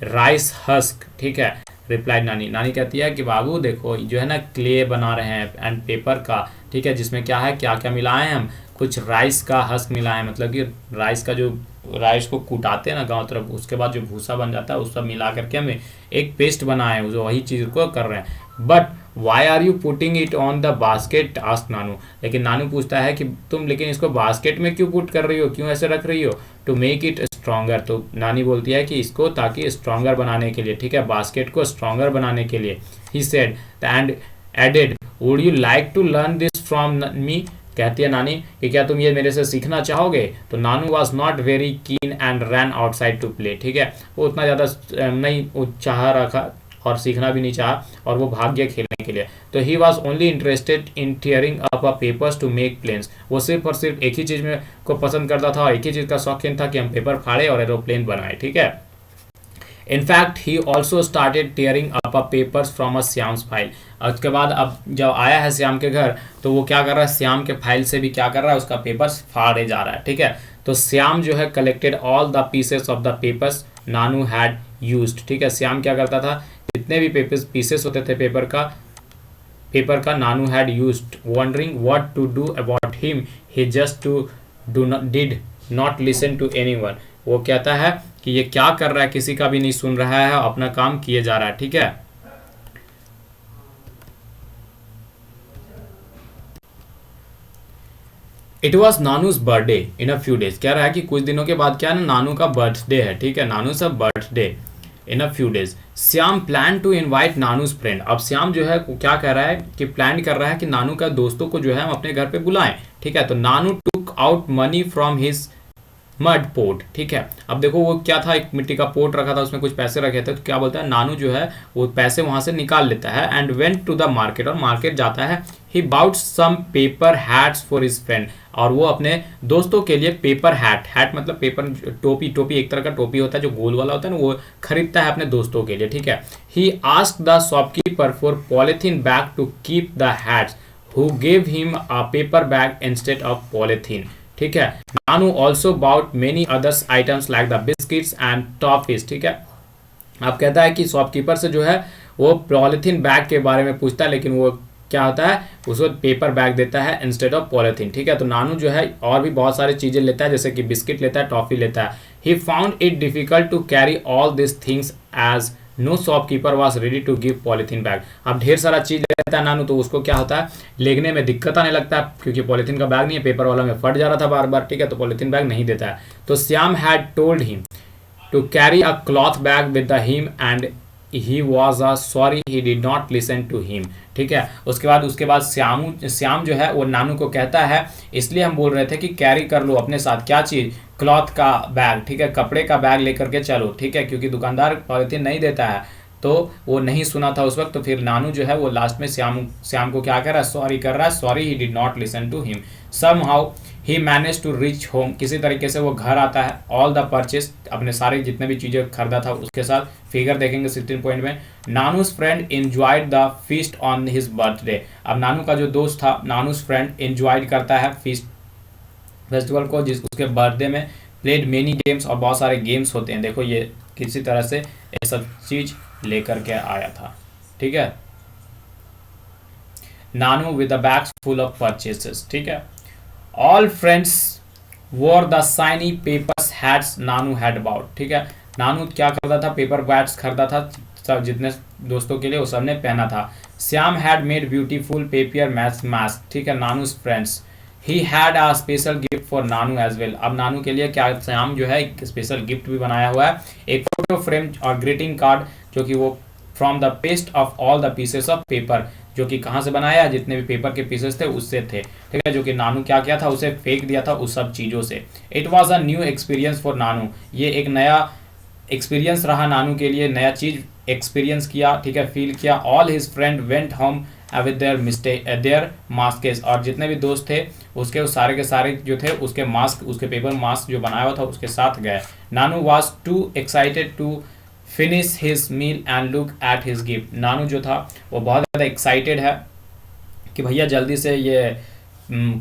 rice husk. ठीक है, रिप्लाई नानी। नानी कहती है कि बाबू देखो जो है ना क्ले बना रहे हैं एंड पेपर का। ठीक है, जिसमें क्या है, क्या क्या मिलाए हैं हम? कुछ राइस का हस्क मिलाए हैं, मतलब कि राइस का जो, राइस को कुटाते हैं ना गांव तरफ, उसके बाद जो भूसा बन जाता है उस सब मिला करके हमें एक पेस्ट बनाए हैं, जो वही चीज़ को कर रहे हैं। But why are you putting it on the basket? Ask Nanu. लेकिन नानू पूछता है कि तुम लेकिन इसको बास्केट में क्यों पुट कर रही हो, क्यों ऐसे रख रही हो? To make it stronger. तो नानी बोलती है कि इसको ताकि स्ट्रॉन्गर बनाने के लिए। ठीक है, बास्केट को स्ट्रॉन्गर बनाने के लिए। He said and added would you like to learn this from me? कहती है नानी कि क्या तुम ये मेरे से सीखना चाहोगे? तो Nanu was not very keen and ran outside to play. ठीक है, वो उतना ज़्यादा नहीं चाह रखा और सीखना भी नहीं चाहा, और वो भाग गया खेलने के लिए। तो he was only interested in tearing up a papers to make planes. वो सिर्फ और सिर्फ एक ही चीज़ में को पसंद करता था, एक ही चीज़ का शौकीन था कि हम पेपर फाड़े और एरोप्लेन बनाए। ठीक है, In fact, he also started tearing up a papers from a Shyam's file. उसके बाद अब जब आया है श्याम के घर, तो वो क्या कर रहा है? श्याम के फाइल से भी क्या कर रहा है? उसका पेपर्स फाड़े जा रहा है। ठीक है, तो श्याम जो है collected all the pieces of the papers Nanu had used. ठीक है, श्याम क्या करता था? जितने भी पेपर्स पीसेस होते थे पेपर का Nanu had used, wondering what to do about him, he just to did not listen to anyone. वो कहता है कि ये क्या कर रहा है, किसी का भी नहीं सुन रहा है, अपना काम किए जा रहा है। ठीक है, it was Nanu's birthday in a few days. कह रहा है कि कुछ दिनों के बाद क्या है ना, नानू का बर्थडे है। ठीक है, नानू सा birthday in a few days. Shyam plan to invite Nanu's friend. अब श्याम जो है क्या कह रहा है कि प्लान कर रहा है कि नानू का दोस्तों को जो है हम अपने घर पे बुलाएं। ठीक है, तो Nanu took out money from his mud pot. ठीक है, अब देखो वो क्या था, एक मिट्टी का पोर्ट रखा था, उसमें कुछ पैसे रखे थे। तो क्या बोलता है नानू जो है वो पैसे वहां से निकाल लेता है and went to the market, और मार्केट जाता है। He bought some paper hats for his friend, और वो अपने दोस्तों के लिए पेपर हैट मतलब पेपर टोपी एक तरह का टोपी होता है जो गोल वाला होता है ना, वो खरीदता है अपने दोस्तों के लिए। ठीक है, he asked the shopkeeper for polythene bag to keep the hats, who gave him a paper bag instead of polythene. ठीक है, Nanu also bought many others items like the biscuits and toffees. ठीक है, अब कहता है कि शॉपकीपर से जो है वो पॉलिथीन बैग के बारे में पूछता है, लेकिन वो क्या होता है, उसको पेपर बैग देता है इंस्टेड ऑफ पॉलिथीन। ठीक है, तो नानू जो है और भी बहुत सारी चीज़ें लेता है, जैसे कि बिस्किट लेता है, टॉफी लेता है। He found it difficult to carry all this things as no shopkeeper was ready to give polythene bag. अब ढेर सारा चीज लेता है नानू, तो उसको क्या होता है, लेने में दिक्कत आने लगता है, क्योंकि पॉलीथीन का बैग नहीं है, पेपर वाला में फट जा रहा था बार बार, ठीक है, तो पॉलीथीन बैग नहीं देता है। तो Shyam had told him to carry a cloth bag with the him and he was sorry he did not listen to him। ठीक है, उसके बाद श्याम जो है वो नानू को कहता है, इसलिए हम बोल रहे थे कि कैरी कर लो अपने साथ क्या चीज़, क्लॉथ का बैग, ठीक है, कपड़े का बैग लेकर के चलो, ठीक है, क्योंकि दुकानदार पॉलिथीन नहीं देता है, तो वो नहीं सुना था उस वक्त। तो फिर नानू जो है वो लास्ट में श्याम को क्या कर रहा है, सॉरी कर रहा है, sorry he did not listen to him. Somehow he manage to reach home, किसी तरीके से वो घर आता है, ऑल द परचेस, अपने सारे जितने भी चीज़ें खरीदा था उसके साथ। फिगर देखेंगे 16 पॉइंट में, Nanu's friend enjoyed the feast on his birthday. अब नानू का जो दोस्त था, नानूज फ्रेंड एंजॉयड करता है फीस्ट फेस्टिवल को, जिस उसके बर्थडे में प्लेड मेनी गेम्स, और बहुत सारे गेम्स होते हैं। देखो ये किसी तरह से ये सब चीज़ लेकर के आया था, ठीक है, Nanu with the bags full of purchases, ठीक है। All friends wore the shiny papers hats Nanu had about, ठीक है, नानू क्या करता था, पेपर बैट्स खरीदा था सब जितने दोस्तों के लिए, वो सबने पहना था। Shyam had made beautiful paper mask, ठीक है, Nanu's friends he had a special gift for Nanu as well. अब नानू के लिए क्या श्याम जो है एक स्पेशल गिफ्ट भी बनाया हुआ है, एक फोटो फ्रेम और ग्रीटिंग कार्ड, जो कि वो from the paste of all the pieces of paper, जो कि कहाँ से बनाया, जितने भी पेपर के पीसेस थे उससे थे, ठीक है, जो कि नानू क्या किया था, उसे फेंक दिया था उस सब चीज़ों से। It was a new experience for Nanu, ये एक नया एक्सपीरियंस रहा नानू के लिए, नया चीज़ एक्सपीरियंस किया, ठीक है, फील किया। All his friend went home with their masks, और जितने भी दोस्त थे उसके उस सारे के सारे जो थे उसके मास्क, उसके पेपर मास्क जो बनाया हुआ था उसके साथ गए। Nanu was too excited to finish his meal and look at his gift, Nanu जो था वो बहुत ज़्यादा एक्साइटेड है कि भैया जल्दी से ये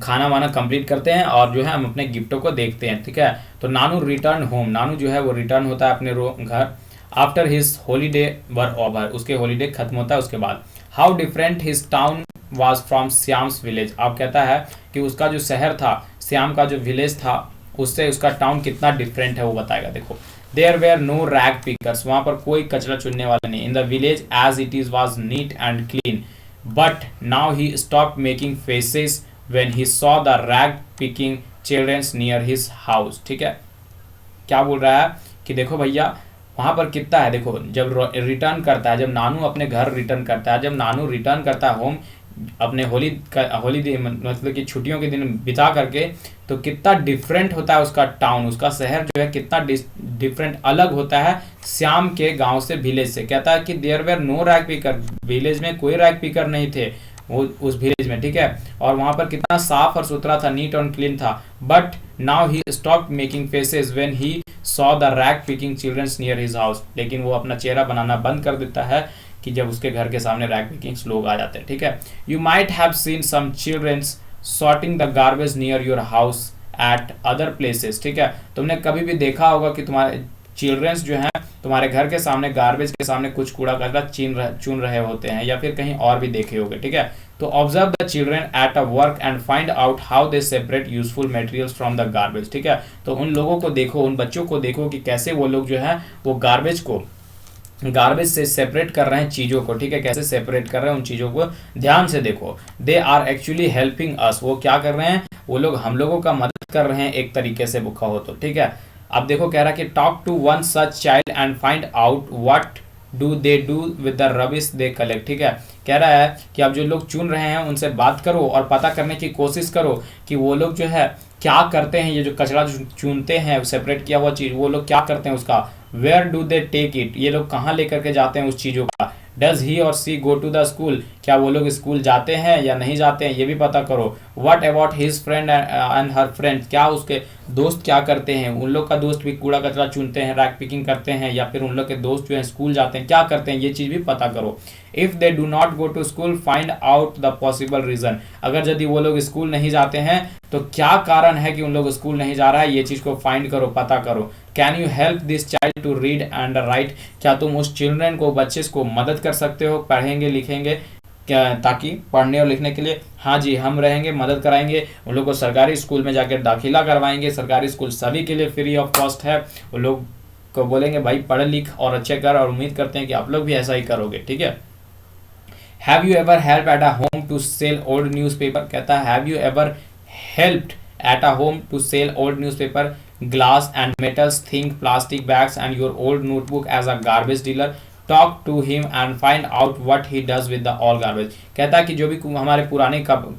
खाना वाना कंप्लीट करते हैं और जो है हम अपने गिफ्टों को देखते हैं, ठीक है। तो नानू रिटर्न होम, नानू जो है वो रिटर्न होता है अपने घर after his holiday were over, उसके हॉलीडे खत्म होता है उसके बाद। How different his town was from Shyam's village, आप कहता है कि उसका जो शहर था, श्याम का जो विलेज था, उससे उसका टाउन कितना डिफरेंट है वो बताएगा। देखो, there were no rag pickers, वहाँ पर कोई कचरा चुनने वाला नहीं, in the village as it is was neat and clean, but now he stopped making faces when he saw the rag picking childrens near his house, ठीक है। क्या बोल रहा है कि देखो भैया वहाँ पर कितना है, देखो जब रिटर्न करता है, जब नानू अपने घर रिटर्न करता है, जब नानू रिटर्न करता है होम अपने होली मतलब कि छुट्टियों के दिन बिता करके, तो कितना डिफरेंट होता है उसका टाउन, उसका शहर जो है कितना डिफरेंट अलग होता है श्याम के गांव से, विलेज से। कहता है कि there were no rag picker, village में कोई रैग पिकर नहीं थे वो उस विलेज में, ठीक है, और वहाँ पर कितना साफ और सुथरा था, नीट एंड क्लीन था। But now he stopped making faces when he saw the rag picking childrens near his house, लेकिन वो अपना चेहरा बनाना बंद कर देता है कि जब उसके घर के सामने रैग पिकिंग्स लोग आ जाते हैं, ठीक है। You might have seen some childrens sorting the garbage near your house at other places, ठीक है, तुमने कभी भी देखा होगा कि तुम्हारे चिल्ड्रंस जो हैं तुम्हारे घर के सामने गार्बेज के सामने कुछ कूड़ा कचरा चुन रहे होते हैं, या फिर कहीं और भी देखे होंगे, ठीक है। तो observe the children at a work and find out how they separate useful materials from the garbage, ठीक है। तो उन लोगों को देखो, उन बच्चों को देखो कि कैसे वो लोग जो है वो गार्बेज से सेपरेट कर रहे हैं चीज़ों को, ठीक है, कैसे सेपरेट कर रहे हैं उन चीज़ों को, ध्यान से देखो। They are actually helping us, वो क्या कर रहे हैं, वो लोग हम लोगों का मदद कर रहे हैं एक तरीके से भूखा हो तो, ठीक है। अब देखो कह रहा है कि talk to one such child and find out what do they do with the rubbish they collect, ठीक है। कह रहा है कि अब जो लोग चुन रहे हैं उनसे बात करो और पता करने की कोशिश करो कि वो लोग जो है क्या करते हैं, ये जो कचरा चुनते हैं सेपरेट किया हुआ चीज़, वो लोग क्या करते हैं उसका, where do they take it, ये लोग कहाँ लेकर के जाते हैं उस चीज़ों का। डज ही और सी गो टू द स्कूल, क्या वो लोग स्कूल जाते हैं या नहीं जाते हैं, ये भी पता करो। What about his friend and her friend, क्या उसके दोस्त क्या करते हैं, उन लोग का दोस्त भी कूड़ा कचरा चुनते हैं, रैग पिकिंग करते हैं, या फिर उन लोग के दोस्त जो हैं स्कूल जाते हैं, क्या करते हैं, ये चीज़ भी पता करो। If they do not go to school find out the possible reason, अगर यदि वो लोग स्कूल नहीं जाते हैं तो क्या कारण है कि उन लोग स्कूल नहीं जा रहा है, ये चीज़ को फाइंड करो, पता करो। Can you help this child to read and write, क्या तुम उस चिल्ड्रन को, बच्चे को मदद कर सकते हो, पढ़ेंगे लिखेंगे क्या, ताकि पढ़ने और लिखने के लिए। हाँ जी, हम रहेंगे, मदद कराएंगे उन लोग को, सरकारी स्कूल में जाकर दाखिला करवाएंगे, सरकारी स्कूल सभी के लिए फ्री ऑफ कॉस्ट है, वो लोग को बोलेंगे भाई पढ़ लिख और अच्छे कर, और उम्मीद करते हैं कि आप लोग भी ऐसा ही करोगे, ठीक है। Have you ever help at a home to sell old newspaper, कहता है have you ever helped at a home to sell old newspaper, glass and metals, think plastic bags and your old notebook as a garbage dealer, talk to him and find out what he does with the all garbage. कहता है कि जो भी हमारे पुराने कब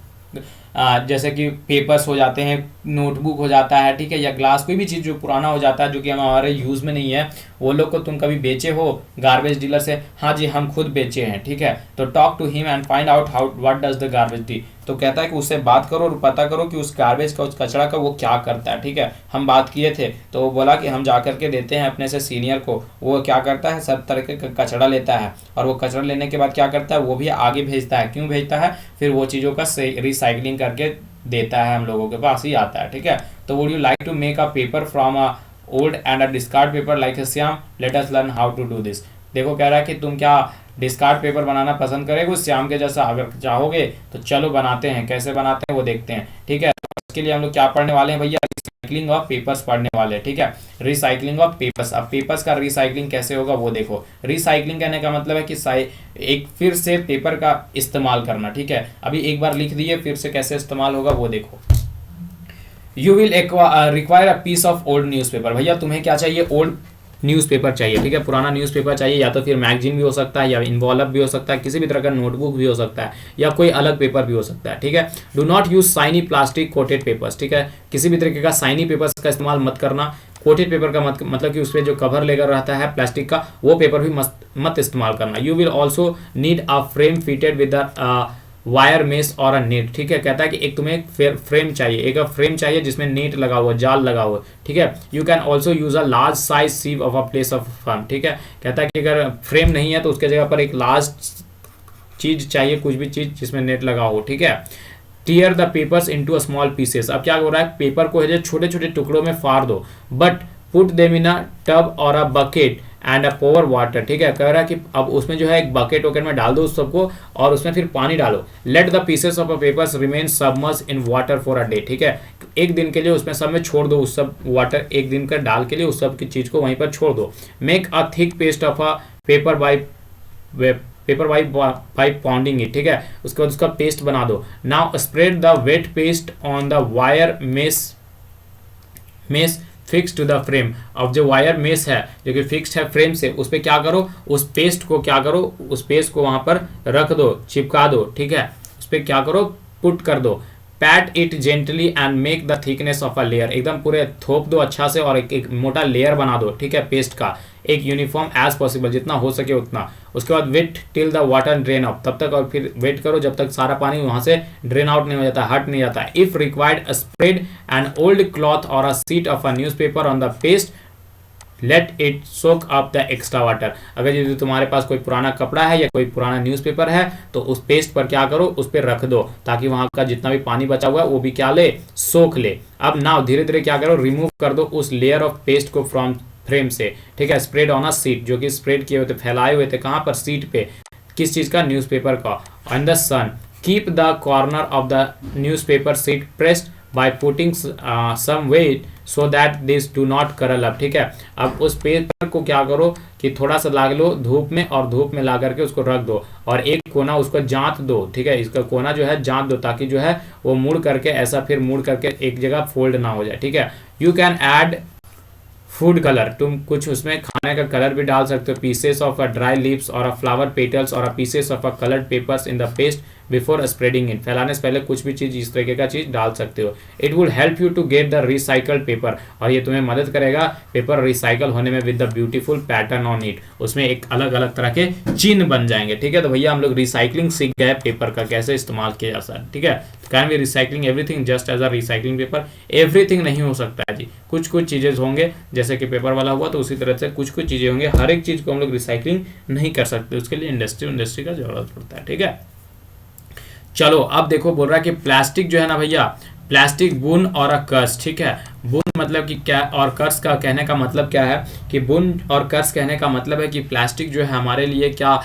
जैसे कि पेपर्स हो जाते हैं, नोटबुक हो जाता है, ठीक है, या ग्लास, कोई भी चीज़ जो पुराना हो जाता है जो कि हमारे यूज़ में नहीं है, वो लोग को तुम कभी बेचे हो गार्बेज डीलर से? हाँ जी, हम खुद बेचे हैं, ठीक है। तो talk to him and find out how what does the garbage डी, तो कहता है कि उससे बात करो और पता करो कि उस गार्बेज का, उस कचरा का वो क्या करता है, ठीक है। हम बात किए थे तो वो बोला कि हम जा करके देते हैं अपने से सीनियर को, वो क्या करता है सब तरह के कचरा लेता है, और वो कचरा लेने के बाद क्या करता है, वो भी आगे भेजता है। क्यों भेजता है? फिर वो चीज़ों का रिसाइकलिंग करके देता है, हम लोगों के पास ही आता है, ठीक है। तो would you like to make a paper from a old and a discard paper like a Shyam, let us learn how to do this. देखो कह रहा है कि तुम क्या डिस्कार्ड पेपर बनाना पसंद करेगे उस श्याम के जैसा? अगर चाहोगे तो चलो बनाते हैं, कैसे बनाते हैं वो देखते हैं, ठीक है। इसके लिए हम लोग क्या पढ़ने वाले हैं भैया? रिसाइकलिंग ऑफ पेपर्स पढ़ने वाले हैं, ठीक है। Recycling of papers. अब पेपर्स का रिसाइकलिंग कैसे होगा वो देखो। रिसाइकलिंग करने का मतलब है कि एक फिर से पेपर का इस्तेमाल करना, ठीक है। अभी एक बार लिख दिए, फिर से कैसे इस्तेमाल होगा वो देखो। You will require a piece of old newspaper. भैया तुम्हें क्या चाहिए? ओल्ड न्यूज़पेपर चाहिए, ठीक है, पुराना न्यूज़पेपर चाहिए, या तो फिर मैगजीन भी हो सकता है, या इन्वॉल्व भी हो सकता है, किसी भी तरह का नोटबुक भी हो सकता है, या कोई अलग पेपर भी हो सकता है, ठीक है। Do not use shiny plastic coated papers, ठीक है, किसी भी तरीके का साइनी पेपर्स का इस्तेमाल मत करना। कोटेड पेपर का मतलब कि उस पर जो कवर लेकर रहता है प्लास्टिक का, वो पेपर भी मत इस्तेमाल करना। You will also need a frame fitted with wire mess और अ नेट, ठीक है। कहता है कि एक तुम्हें फ्रेम चाहिए, एक फ्रेम चाहिए जिसमें नेट लगा हुआ, जाल लगा हुआ, ठीक है। You can also use a large size sieve of a place of firm, ठीक है। कहता है कि अगर फ्रेम नहीं है तो उसके जगह पर एक लार्ज चीज चाहिए, कुछ भी चीज जिसमें नेट लगा हो, ठीक है। Tier the papers into a small pieces. अब क्या हो रहा है, पेपर को है छोटे छोटे टुकड़ों में फाड़ दो, but put them in a tub और a bucket and a pour water, ठीक है। कह रहा है कि अब उसमें जो है एक बकेट वकेट में डाल दो उस सबको, और उसमें फिर पानी डालो। Let the pieces of a papers remain submerge in water for a day, ठीक है। एक दिन के लिए उसमें सब में छोड़ दो, उस सब वाटर एक दिन का डाल के लिए उस सब की चीज को वहीं पर छोड़ दो। Make a thick paste of a paper by pounding it, ठीक है। उसके बाद उसका पेस्ट बना दो। Now spread the wet paste on the wire mesh fix to the frame. अब जो वायर मेस है जो कि फिक्स्ड है फ्रेम से, उस पर क्या करो, उस पेस्ट को क्या करो, उस पेस्ट को वहां पर रख दो, चिपका दो, ठीक है। उस पर क्या करो, पुट कर दो। PAT it gently and make the thickness of a layer, एकदम पूरे थोप दो अच्छा से, और एक मोटा लेयर बना दो, ठीक है, पेस्ट का, एक यूनिफॉर्म एज पॉसिबल, जितना हो सके उतना। उसके बाद wait till the water drain out, तब तक, और फिर वेट करो जब तक सारा पानी वहां से ड्रेन आउट नहीं हो जाता, हट नहीं जाता। If required spread an old cloth और a sheet of a newspaper on the paste, let it soak up the extra water. अगर यदि तुम्हारे पास कोई पुराना कपड़ा है या कोई पुराना न्यूज़पेपर है तो उस पेस्ट पर क्या करो, उस पर रख दो, ताकि वहां का जितना भी पानी बचा हुआ है वो भी क्या ले, सोख ले। अब नाउ धीरे धीरे क्या करो, रिमूव कर दो उस लेयर ऑफ पेस्ट को फ्रॉम फ्रेम से, ठीक है। स्प्रेड ऑन अ सीट, जो कि स्प्रेड किए हुए थे, फैलाए हुए थे, कहाँ पर, सीट पे। किस चीज का, न्यूज़पेपर का। On the sun, keep the corner of the newspaper sheet pressed by putting some weight so that this do not curl up, ठीक है। अब उस पेपर को क्या करो कि थोड़ा सा ला लो धूप में, और धूप में ला करके उसको रख दो, और एक कोना उसको जांत दो, ठीक है। इसका कोना जो है जांत दो, ताकि जो है वो मुड़ करके ऐसा फिर मुड़ करके एक जगह फोल्ड ना हो जाए, ठीक है। You can add food colour, तुम कुछ उसमें खाने का कलर भी डाल सकते हो। Pieces of a dry leaves और अ फ्लावर पेटल्स और a pieces of a coloured papers in the paste before spreading it, फैलाने से पहले कुछ भी चीज इस तरीके का चीज डाल सकते हो। It would help you to get the recycled paper, और ये तुम्हें मदद करेगा पेपर रिसाइकल होने में with the beautiful pattern on it, उसमें एक अलग अलग तरह के चिन्ह बन जाएंगे, ठीक है। तो भैया हम लोग रिसाइकलिंग सीख गए पेपर का कैसे इस्तेमाल किया जा सकता है, ठीक है। Can we recycling everything just as a recycling paper? Everything नहीं हो सकता है जी, कुछ कुछ चीजें होंगे, जैसे कि पेपर वाला हुआ तो उसी तरह से कुछ कुछ चीजें होंगे, हर एक चीज को हम लोग रिसाइकलिंग नहीं कर सकते, उसके लिए इंडस्ट्री का जरूरत पड़ता है, ठीक है। चलो अब देखो, बोल रहा है कि प्लास्टिक जो है ना भैया, प्लास्टिक बुन और अ कर्स, ठीक है। बुन मतलब कि क्या, और कर्स का कहने का मतलब क्या है कि बुन और कर्स कहने का मतलब है कि प्लास्टिक जो है हमारे लिए क्या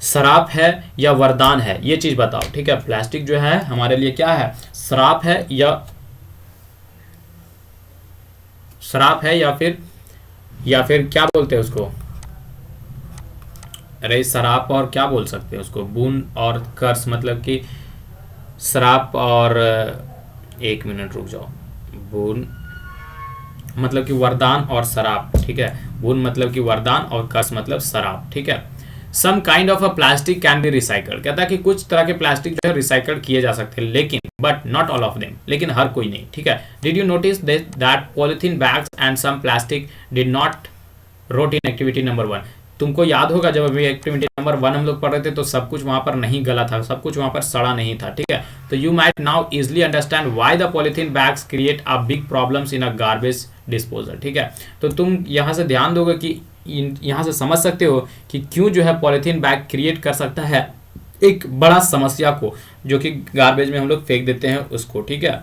श्राप है या वरदान है, ये चीज बताओ, ठीक है। प्लास्टिक जो है हमारे लिए क्या है, श्राप है या फिर या फिर क्या बोलते हैं उसको, अरे शराब और क्या बोल सकते हैं उसको, बून और कर्स, मतलब कि शराब और 1 मिनट रुक जाओ, बून मतलब कि वरदान और शराब, ठीक है, बून मतलब कि वरदान और कर्स मतलब शराब, ठीक है। Some kind of a plastic can be recycled, कहता है कि कुछ तरह के प्लास्टिक जो है रिसाइकल किए जा सकते हैं, लेकिन but not all of them, लेकिन हर कोई नहीं, ठीक है। Did you notice that polythene bags and some plastic did not rot in activity number 1। तुमको याद होगा जब अभी एक्टिविटी नंबर 1 हम लोग पढ़ रहे थे तो सब कुछ वहां पर नहीं गला था, सब कुछ वहां पर सड़ा नहीं था, ठीक है। तो you might now easily understand why the polythene bags create a big problems in a garbage disposal, ठीक है। तो तुम यहाँ से ध्यान दोगे कि यहाँ से समझ सकते हो कि क्यों जो है पॉलिथीन बैग क्रिएट कर सकता है एक बड़ा समस्या को, जो कि गार्बेज में हम लोग फेंक देते हैं उसको, ठीक है।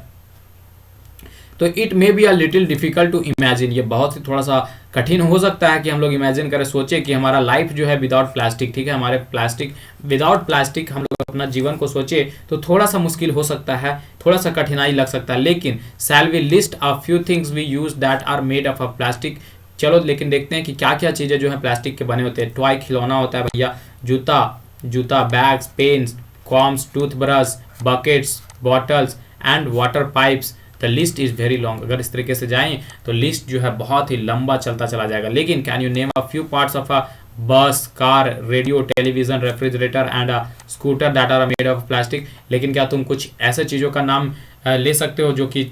तो it may be a little difficult to imagine, ये बहुत ही थोड़ा सा कठिन हो सकता है कि हम लोग इमेजिन करें, सोचे कि हमारा लाइफ जो है विदाउट प्लास्टिक, ठीक है, हमारे प्लास्टिक विदाउट प्लास्टिक हम लोग अपना जीवन को सोचे तो थोड़ा सा मुश्किल हो सकता है, थोड़ा सा कठिनाई लग सकता है। लेकिन shall we list a few things we use that are made of a plastic, चलो लेकिन देखते हैं कि क्या क्या चीज़ें जो है प्लास्टिक के बने होते हैं। टॉय खिलौना होता है भैया, जूता bags, pens, combs, toothbrush, buckets, bottles and water pipes. The list is very long, अगर इस तरीके से जाएं तो लिस्ट जो है बहुत ही लंबा चलता चला जाएगा। लेकिन can you name a few parts of a bus, car, radio, television, refrigerator and a scooter that are made of plastic. लेकिन क्या तुम कुछ ऐसे चीज़ों का नाम ले सकते हो जो कि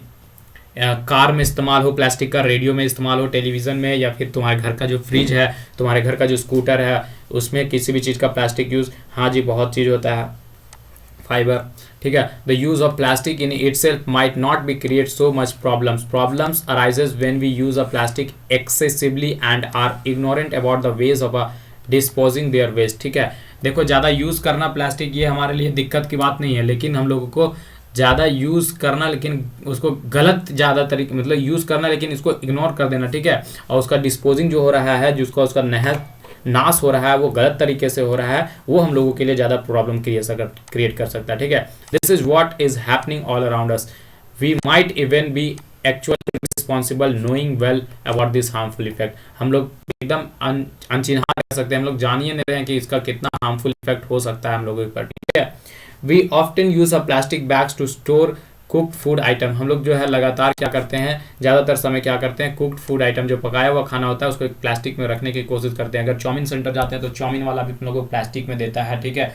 कार में इस्तेमाल हो प्लास्टिक का, रेडियो में इस्तेमाल हो, टेलीविज़न में, या फिर तुम्हारे घर का जो फ्रिज है, तुम्हारे घर का जो स्कूटर है, उसमें किसी भी चीज़ का प्लास्टिक यूज़? हाँ जी, बहुत चीज़ होता है, फाइबर, ठीक है। The use of plastic in itself might not be create so much problems arises when we use a plastic excessively and are ignorant about the ways of a disposing their waste, ठीक है। देखो ज़्यादा use करना plastic ये हमारे लिए दिक्कत की बात नहीं है, लेकिन हम लोगों को ज़्यादा यूज़ करना, लेकिन उसको गलत ज़्यादा तरीके मतलब यूज़ करना लेकिन इसको इग्नोर कर देना, ठीक है। और उसका डिस्पोजिंग जो हो रहा है, जिसका उसका नाश हो रहा है, वो गलत तरीके से हो रहा है, वो हम लोगों के लिए ज़्यादा प्रॉब्लम क्रिएट कर सकता है, ठीक है। This is what is happening all around us, we might even be actually responsible knowing well about this harmful effect. हम लोग एकदम अनचिन्हार कह सकते हैं, हम लोग जान ही नहीं रहे हैं कि इसका कितना हार्मफुल इफेक्ट हो सकता है हम लोगों पर, ठीक है। We often use a plastic bags to store cooked food item, हम लोग जो है लगातार क्या करते हैं, ज़्यादातर समय क्या करते हैं, कुक्ड फूड आइटम जो पकाया हुआ खाना होता है उसको एक प्लास्टिक में रखने की कोशिश करते हैं। अगर चाउमीन सेंटर जाते हैं तो चाउमीन वाला भी हम लोग को प्लास्टिक में देता है, ठीक है।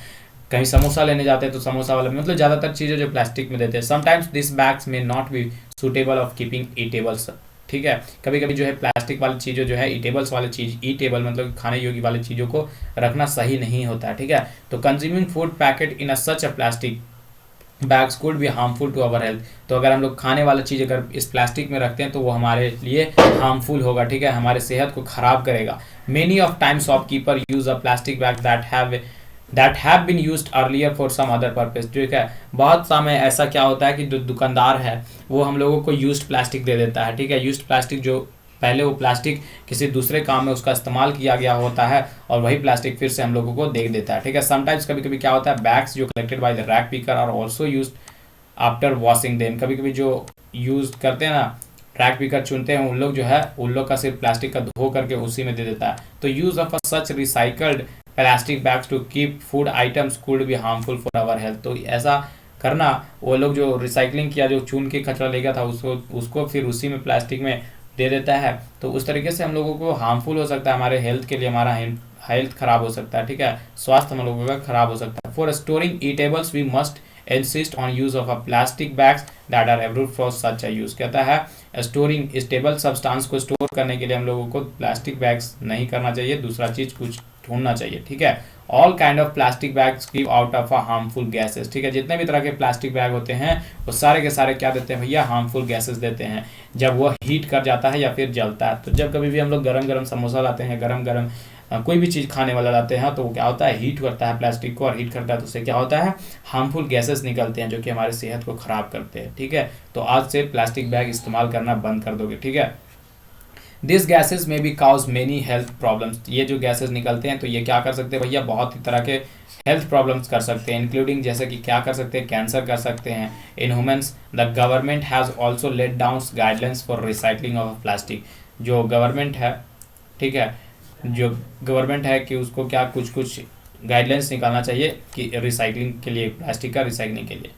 कहीं समोसा लेने जाते हैं तो समोसा वाला भी, मतलब ज़्यादातर चीज़ें जो प्लास्टिक में देते हैं। समटाइम्स दिस बैग्स में not be suitable of keeping eatables, ठीक है। कभी कभी जो है प्लास्टिक वाली चीज़ें जो है ईटेबल्स वाली चीज़, ईटेबल मतलब खाने योग्य वाली चीज़ों को रखना सही नहीं होता है, ठीक है। तो consuming food packet in a such a plastic bags could be harmful to our health. तो अगर हम लोग खाने वाला चीज़ अगर इस प्लास्टिक में रखते हैं तो वो हमारे लिए हार्मफुल होगा, ठीक है, हमारे सेहत को खराब करेगा। Many of time shopkeeper use a plastic bag that have been used earlier for some other purpose, ठीक है। बहुत समय ऐसा क्या होता है कि जो दुकानदार है वो हम लोगों को यूज्ड प्लास्टिक दे देता है, ठीक है। यूज्ड प्लास्टिक जो पहले वो प्लास्टिक किसी दूसरे काम में उसका इस्तेमाल किया गया होता है और वही प्लास्टिक फिर से हम लोगों को दे देता है, ठीक है। समटाइम्स कभी कभी क्या होता है, बैग्स जो collected by the rag picker are also used after washing them, कभी कभी जो यूज करते हैं ना, रैक पिकर चुनते हैं उन लोग जो है, उन लोग का सिर्फ प्लास्टिक का धो करके उसी में दे देता है। तो use of such recycled plastic bags to keep food items could be harmful for our health. तो ऐसा करना, वो लोग जो रिसाइकलिंग किया, जो चुन के कचरा ले गया था उसको फिर उसी में प्लास्टिक में दे देता है, तो उस तरीके से हम लोगों को हार्मफुल हो सकता है, हमारे हेल्थ के लिए हमारा हेल्थ खराब हो सकता है, ठीक है, स्वास्थ्य हम लोगों का खराब हो सकता है। For storing eatables we must insist on use of a plastic bags that are approved for such a use, कहता है स्टोरिंग स्टेबल सब्सटेंस को स्टोर करने के लिए हम लोगों को प्लास्टिक बैग्स नहीं करना चाहिए, दूसरा चीज कुछ ढूंढना चाहिए, ठीक है। All kind of plastic bags give out of a harmful gases, ठीक है। जितने भी तरह के प्लास्टिक बैग होते हैं वो सारे के सारे क्या देते हैं भैया, हार्मफुल गैसेस देते हैं जब वह हीट कर जाता है या फिर जलता है। तो जब कभी भी हम लोग गरम गरम समोसा लाते हैं, गरम गरम कोई भी चीज़ खाने वाला लाते हैं, तो वो क्या होता है, हीट करता है प्लास्टिक को, और हीट करता है तो उससे क्या होता है, हार्मफुल गैसेस निकलते हैं जो कि हमारे सेहत को खराब करते हैं, ठीक है। तो आज से प्लास्टिक बैग इस्तेमाल करना बंद कर दोगे, ठीक है। This gases may be cause many health problems, ये जो गैसेज निकलते हैं तो ये क्या कर सकते हैं भैया, बहुत ही तरह के हेल्थ प्रॉब्लम्स कर सकते हैं, इंक्लूडिंग जैसे कि क्या कर सकते हैं, कैंसर कर सकते हैं। In humans the government has also let down guidelines for recycling of plastic, जो गवर्नमेंट है ठीक है, जो गवर्नमेंट है कि उसको क्या कुछ कुछ गाइडलाइंस निकालना चाहिए कि रिसाइकलिंग के लिए, प्लास्टिक का रिसाइकलिंग के लिए,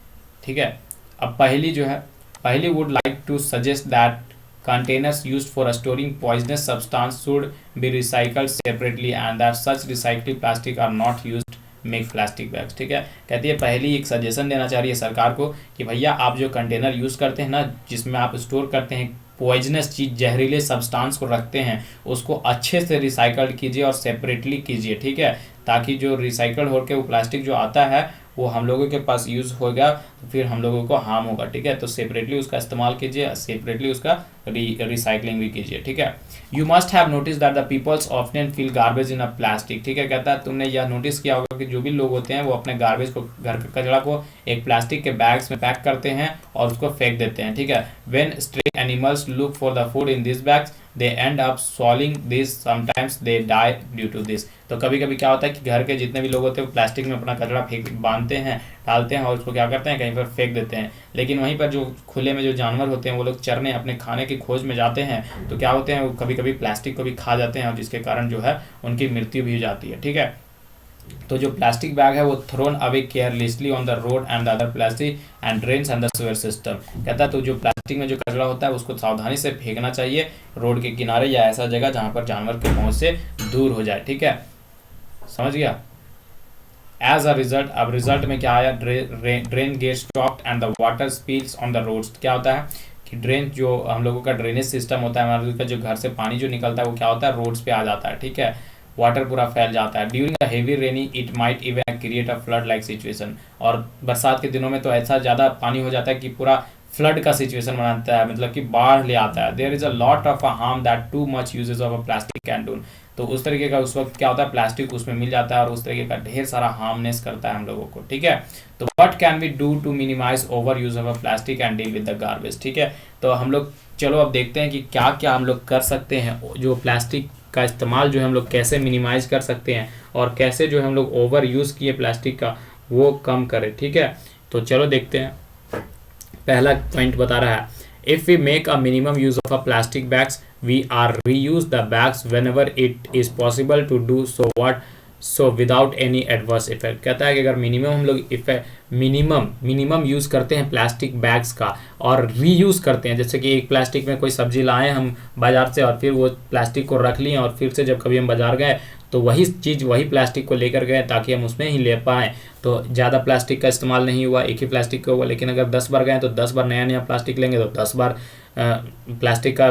ठीक है। अब पहली would like to suggest that containers used for storing poisonous substance should be recycled separately and that such recycled plastic are not used make plastic bags, ठीक है। कहती है पहली एक सजेशन देना चाह रही है सरकार को कि भैया आप जो कंटेनर यूज़ करते हैं ना, जिसमें आप स्टोर करते हैं पॉइजनस चीज़, जहरीले सब्सटेंस को रखते हैं, उसको अच्छे से रिसाइकल कीजिए और सेपरेटली कीजिए, ठीक है, ताकि जो रिसाइकल होकर वो प्लास्टिक जो आता है वो हम लोगों के पास यूज़ होगा तो फिर हम लोगों को हार्म होगा, ठीक है। तो सेपरेटली उसका इस्तेमाल कीजिए, सेपरेटली उसका रिसाइकलिंग भी कीजिए, ठीक है। You must have notice that the peoples often fill garbage in a plastic, ठीक है। कहता है तुमने यह नोटिस किया होगा कि जो भी लोग होते हैं वो अपने गार्बेज को, घर के कचरा को एक प्लास्टिक के बैग्स में पैक करते हैं और उसको फेंक देते हैं, ठीक है। When stray animals look for the food in this bags they end up swallowing this, sometimes they die due to this. तो कभी कभी क्या होता है कि घर के जितने भी लोग होते हैं वो प्लास्टिक में अपना कचरा फेंक बांधते हैं, डालते हैं और उसको क्या करते हैं कहीं पर फेंक देते हैं। लेकिन वहीं पर जो खुले में जो जानवर होते हैं वो लोग चरने अपने खाने की खोज में जाते हैं तो क्या होते हैं वो कभी कभी प्लास्टिक को भी खा जाते हैं और जिसके कारण जो है उनकी मृत्यु भी हो जाती है, ठीक है। तो जो प्लास्टिक बैग है वो thrown away carelessly on the road and the other plastic and drains and the sewer system. कहता है तो जो प्लास्टिक में जो कचरा होता है उसको सावधानी से फेंकना चाहिए रोड के किनारे या ऐसा जगह जहाँ पर जानवर के पहुँच से दूर हो जाए, ठीक है, समझ गया। एज अ रिजल्ट, अब रिजल्ट में क्या आया, drain get stopped and the water spills on the roads. क्या होता है कि ड्रेन, जो हम लोगों का ड्रेनेज सिस्टम होता है, हमारे का जो घर से पानी जो निकलता है वो क्या होता है रोड्स पे आ जाता है, ठीक है, वाटर पूरा फैल जाता है। During a heavy rainy it might even create a flood like situation. और बरसात के दिनों में तो ऐसा ज़्यादा पानी हो जाता है कि पूरा फ्लड का सिचुएशन बनाता है, मतलब कि बाढ़ ले आता है। There is a lot of a harm that too much uses of a plastic can do. तो उस तरीके का उस वक्त क्या होता है प्लास्टिक उसमें मिल जाता है और उस तरीके का ढेर सारा हार्मनेस करता है हम लोगों को, ठीक है। तो what can we do to minimise over use of a plastic and deal with the garbage, ठीक है। तो हम लोग चलो अब देखते हैं कि क्या क्या हम लोग कर सकते हैं, जो प्लास्टिक का इस्तेमाल जो है हम लोग कैसे मिनिमाइज कर सकते हैं और कैसे जो है हम लोग ओवर यूज़ किए प्लास्टिक का वो कम करें, ठीक है। तो चलो देखते हैं, पहला पॉइंट बता रहा है, if we make a minimum use of a plastic bags we are reuse the bags whenever it is possible to do so without any adverse effect. कहता है कि अगर मिनिमम हम लोग मिनिमम यूज़ करते हैं प्लास्टिक बैग्स का और रीयूज़ करते हैं, जैसे कि एक प्लास्टिक में कोई सब्जी लाए हम बाज़ार से और फिर वो प्लास्टिक को रख लिए और फिर से जब कभी हम बाज़ार गए तो वही चीज़ वही प्लास्टिक को लेकर गए ताकि हम उसमें ही ले पाएँ, तो ज़्यादा प्लास्टिक का इस्तेमाल नहीं हुआ, एक ही प्लास्टिक का हुआ। लेकिन अगर 10 बार गए तो 10 बार नया नया प्लास्टिक लेंगे तो 10 बार प्लास्टिक का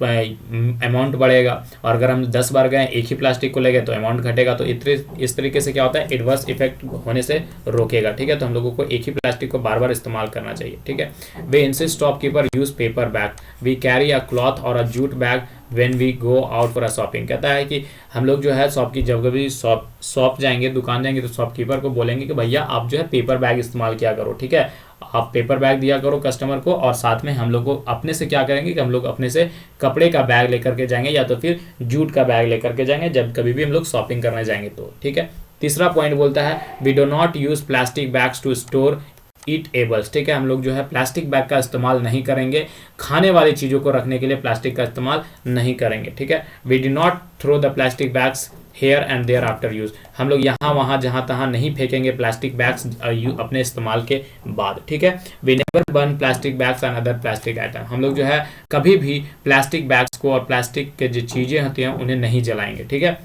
अमाउंट बढ़ेगा, और अगर हम 10 बार गए एक ही प्लास्टिक को ले गए तो अमाउंट घटेगा। तो इस तरीके से क्या होता है एडवर्स इफेक्ट होने से रोकेगा, ठीक है। तो हम लोगों को एक ही प्लास्टिक को बार बार इस्तेमाल करना चाहिए, ठीक है। We insist shopkeeper use paper bag, we carry a cloth और a jute bag when we go out for a shopping. कहता है कि हम लोग जो है जब कभी शॉप जाएंगे, दुकान जाएंगे तो शॉपकीपर को बोलेंगे कि भैया आप जो है पेपर बैग इस्तेमाल किया करो, ठीक है, आप पेपर बैग दिया करो कस्टमर को। और साथ में हम लोग को अपने से क्या करेंगे कि हम लोग अपने से कपड़े का बैग लेकर के जाएंगे या तो फिर जूट का बैग लेकर के जाएंगे जब कभी भी हम लोग शॉपिंग करने जाएंगे तो, ठीक है। तीसरा पॉइंट बोलता है we do not use plastic bags to store eatables, ठीक है। हम लोग जो है प्लास्टिक बैग का इस्तेमाल नहीं करेंगे, खाने वाली चीज़ों को रखने के लिए प्लास्टिक का इस्तेमाल नहीं करेंगे, ठीक है। We do not throw the plastic bags here and there after use, हम लोग यहाँ वहाँ जहाँ तहाँ नहीं फेंकेंगे प्लास्टिक बैग्स अपने इस्तेमाल के बाद, ठीक है। We never burn plastic bags and other plastic item, हम लोग जो है कभी भी प्लास्टिक बैग्स को और प्लास्टिक के जो चीज़ें होती हैं उन्हें नहीं जलाएंगे, ठीक है।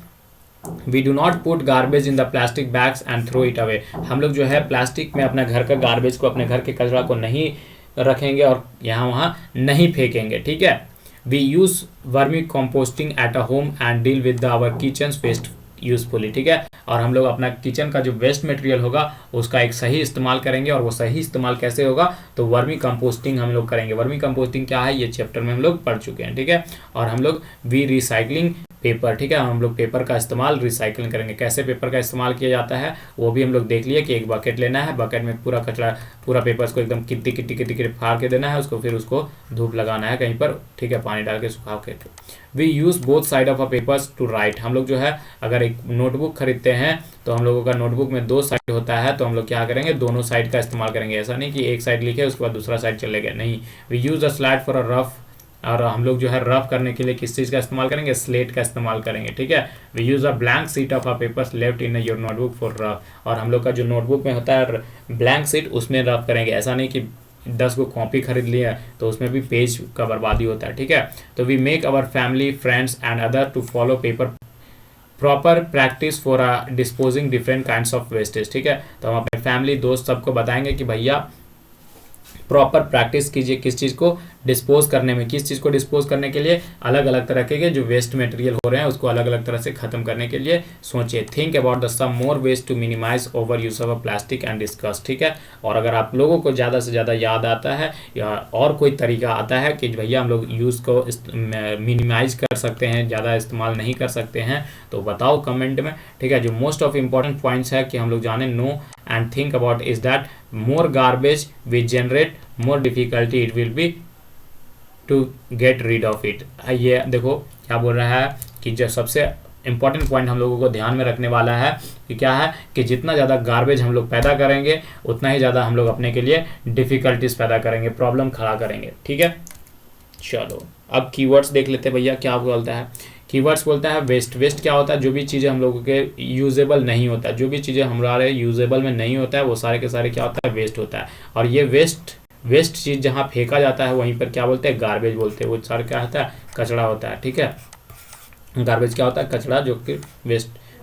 We do not put garbage in the plastic bags and throw it away, हम लोग जो है प्लास्टिक में अपने घर का गार्बेज को, अपने घर के कचरा को नहीं रखेंगे और यहाँ वहाँ नहीं फेंकेंगे, ठीक है। We use vermi composting at a home and deal with our kitchen waste usefully, ठीक है। और हम लोग अपना किचन का जो वेस्ट मटेरियल होगा उसका एक सही इस्तेमाल करेंगे, और वो सही इस्तेमाल कैसे होगा तो वर्मी कंपोस्टिंग हम लोग करेंगे। वर्मी कंपोस्टिंग क्या है ये चैप्टर में हम लोग पढ़ चुके हैं, ठीक है। और हम लोग वी रिसाइकलिंग पेपर, ठीक है, हम लोग पेपर का इस्तेमाल रिसाइकलिंग करेंगे। कैसे पेपर का इस्तेमाल किया जाता है वो भी हम लोग देख लिए कि एक बकेट लेना है, बकेट में पूरा कचरा, पूरा पेपर्स को एकदम किट्टी फाड़ के देना है उसको, फिर उसको धूप लगाना है कहीं पर, ठीक है, पानी डाल के सुखा के। We use both side of a papers to write, हम लोग जो है अगर एक नोटबुक खरीदते हैं तो हम लोगों का नोटबुक में 2 साइड होता है तो हम लोग क्या करेंगे दोनों साइड का इस्तेमाल करेंगे। ऐसा नहीं कि एक साइड लिखे उसके बाद दूसरा साइड चले गए, नहीं। We use a slide for a rough और हम लोग जो है रफ करने के लिए किस चीज़ का इस्तेमाल करेंगे, स्लेट का इस्तेमाल करेंगे, ठीक है। We use a blank sheet of a papers left in your notebook for rough, और हम लोग का जो नोटबुक में होता है ब्लैंक सीट उसमें रफ करेंगे। ऐसा नहीं कि 10 को कॉपी खरीद लिया तो उसमें भी पेज का बर्बादी होता है, ठीक है। तो we make our family friends and other to follow paper proper practice for disposing different kinds of wastage, ठीक है। तो हम अपने फैमिली दोस्त सबको बताएंगे कि भैया प्रॉपर प्रैक्टिस कीजिए किस चीज़ को डिस्पोज करने में, किस चीज़ को डिस्पोज करने के लिए, अलग अलग तरह के जो वेस्ट मटेरियल हो रहे हैं उसको अलग अलग तरह से खत्म करने के लिए सोचिए। Think about the some more waste to minimise over use of plastic and discuss, ठीक है। और अगर आप लोगों को ज़्यादा से ज़्यादा याद आता है या और कोई तरीका आता है कि भैया हम लोग यूज़ को मिनिमाइज कर सकते हैं, ज़्यादा इस्तेमाल नहीं कर सकते हैं, तो बताओ कमेंट में, ठीक है। जो मोस्ट ऑफ इम्पॉर्टेंट पॉइंट्स है कि हम लोग जाने know and think about is that more garbage we generate, more difficulty it will be to get rid of it। ये देखो क्या बोल रहा है कि जो सबसे इंपॉर्टेंट पॉइंट हम लोगों को ध्यान में रखने वाला है कि क्या है कि जितना ज़्यादा गार्बेज हम लोग पैदा करेंगे उतना ही ज़्यादा हम लोग अपने के लिए डिफ़िकल्टीज पैदा करेंगे, प्रॉब्लम खड़ा करेंगे, ठीक है। चलो अब कीवर्ड्स देख लेते हैं भैया क्या बोलता है। कीवर्ड्स बोलता है वेस्ट। वेस्ट क्या होता है, जो भी चीज़ें हम लोगों के यूजेबल नहीं होता है, जो भी चीज़ें हमारे यूजेबल में नहीं होता है वो सारे के सारे क्या होता है, वेस्ट होता है। और ये वेस्ट चीज़ जहाँ फेंका जाता है वहीं पर क्या बोलते हैं, गार्बेज बोलते हैं। वो सारा क्या होता है, कचरा होता है, ठीक है। गार्बेज क्या होता है, कचरा, जो कि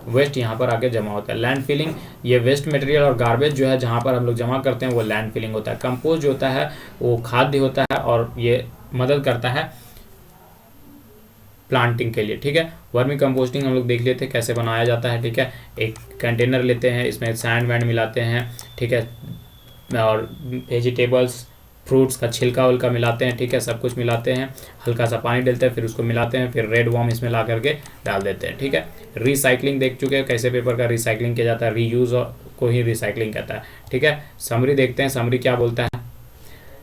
वेस्ट यहाँ पर आके जमा होता है। लैंड फिलिंग, ये वेस्ट मटेरियल और गार्बेज जो है जहाँ पर हम लोग जमा करते हैं वो लैंड फिलिंग होता है। कंपोस्ट जो होता है वो खाद्य होता है और ये मदद करता है प्लांटिंग के लिए, ठीक है। वर्मी कंपोस्टिंग हम लोग देख लेते हैं कैसे बनाया जाता है, ठीक है। एक कंटेनर लेते हैं, इसमें सैंड वैंड मिलाते हैं, ठीक है, और वेजिटेबल्स फ्रूट्स का छिलका उलका मिलाते हैं, ठीक है, सब कुछ मिलाते हैं, हल्का सा पानी डालते हैं, फिर उसको मिलाते हैं, फिर रेड वॉर्म इसमें ला करके डाल देते हैं, ठीक है। रिसाइकलिंग देख चुके हैं कैसे पेपर का रिसाइकलिंग किया जाता है, रीयूज को ही रिसाइकलिंग कहता है, ठीक है। समरी देखते हैं, समरी क्या बोलता है।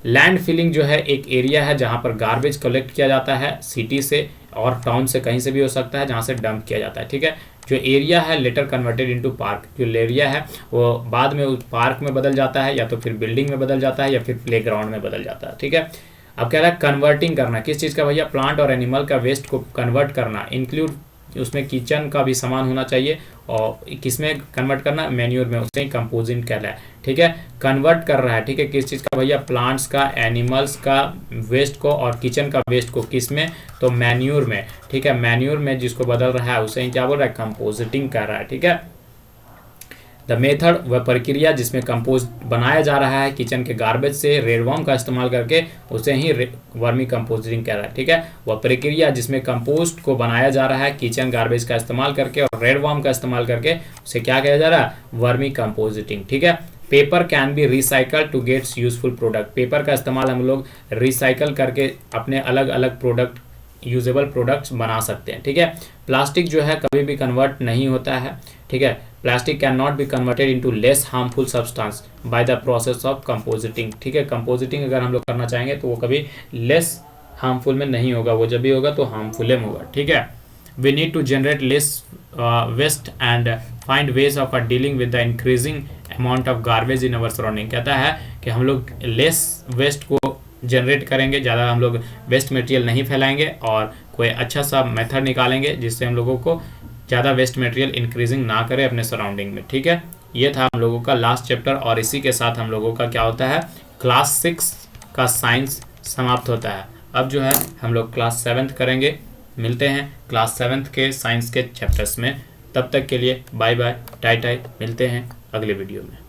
लैंड फिलिंग जो है एक एरिया है जहाँ पर गार्बेज कलेक्ट किया जाता है, सिटी से और टाउन से कहीं से भी हो सकता है, जहाँ से डंप किया जाता है, ठीक है। जो एरिया है लेटर कन्वर्टेड इनटू पार्क, जो एरिया है वो बाद में उस पार्क में बदल जाता है, या तो फिर बिल्डिंग में बदल जाता है या फिर प्लेग्राउंड में बदल जाता है, ठीक है। अब कह रहा है कन्वर्टिंग करना, किस चीज़ का भैया, प्लांट और एनिमल का वेस्ट को कन्वर्ट करना, इंक्लूड उसमें किचन का भी सामान होना चाहिए, और किसमें कन्वर्ट करना, मैन्योर में, उससे ही कंपोजिंग कहलाए, ठीक है। कन्वर्ट कर रहा है, ठीक है, किस चीज़ का भैया, प्लांट्स का, एनिमल्स का वेस्ट को और किचन का वेस्ट को, किस में, तो मैन्योर में, ठीक है। मैन्योर में जिसको बदल रहा है उसे ही क्या बोल रहा है, कंपोजिटिंग कर रहा है, ठीक है। द मेथड, वह प्रक्रिया जिसमें कंपोस्ट बनाया जा रहा है किचन के गार्बेज से रेडवॉर्म का इस्तेमाल करके, उसे ही वर्मी कंपोस्टिंग कह रहा है, ठीक है। वह प्रक्रिया जिसमें कंपोस्ट को बनाया जा रहा है किचन गार्बेज का इस्तेमाल करके और रेडवॉर्म का इस्तेमाल करके, उसे क्या कहा जा रहा है, वर्मी कंपोस्टिंग, ठीक है। Paper can be recycle to gets useful product, paper का इस्तेमाल हम लोग रिसाइकल करके अपने अलग अलग प्रोडक्ट, यूजेबल प्रोडक्ट्स बना सकते हैं, ठीक है। प्लास्टिक जो है कभी भी कन्वर्ट नहीं होता है, ठीक है। Plastic can not be converted into less harmful substance by the process of compositing, ठीक है। कंपोजिटिंग अगर हम लोग करना चाहेंगे तो वो कभी लेस हार्मफुल में नहीं होगा, वो जब भी होगा तो हार्मफुल में होगा, ठीक है। We need to generate less waste and find ways of dealing with the increasing amount of garbage in our surrounding, कहता है कि हम लोग लेस वेस्ट को जनरेट करेंगे, ज़्यादा हम लोग वेस्ट मटेरियल नहीं फैलाएंगे और कोई अच्छा सा मेथड निकालेंगे जिससे हम लोगों को ज़्यादा वेस्ट मटेरियल इंक्रीजिंग ना करे अपने सराउंडिंग में, ठीक है। ये था हम लोगों का लास्ट चैप्टर, और इसी के साथ हम लोगों का क्या होता है, क्लास 6 का साइंस समाप्त होता है। अब जो है हम लोग क्लास 7th करेंगे, मिलते हैं क्लास 7th के साइंस के चैप्टर्स में। तब तक के लिए बाय बाय, टाई टाई, मिलते हैं अगले वीडियो में।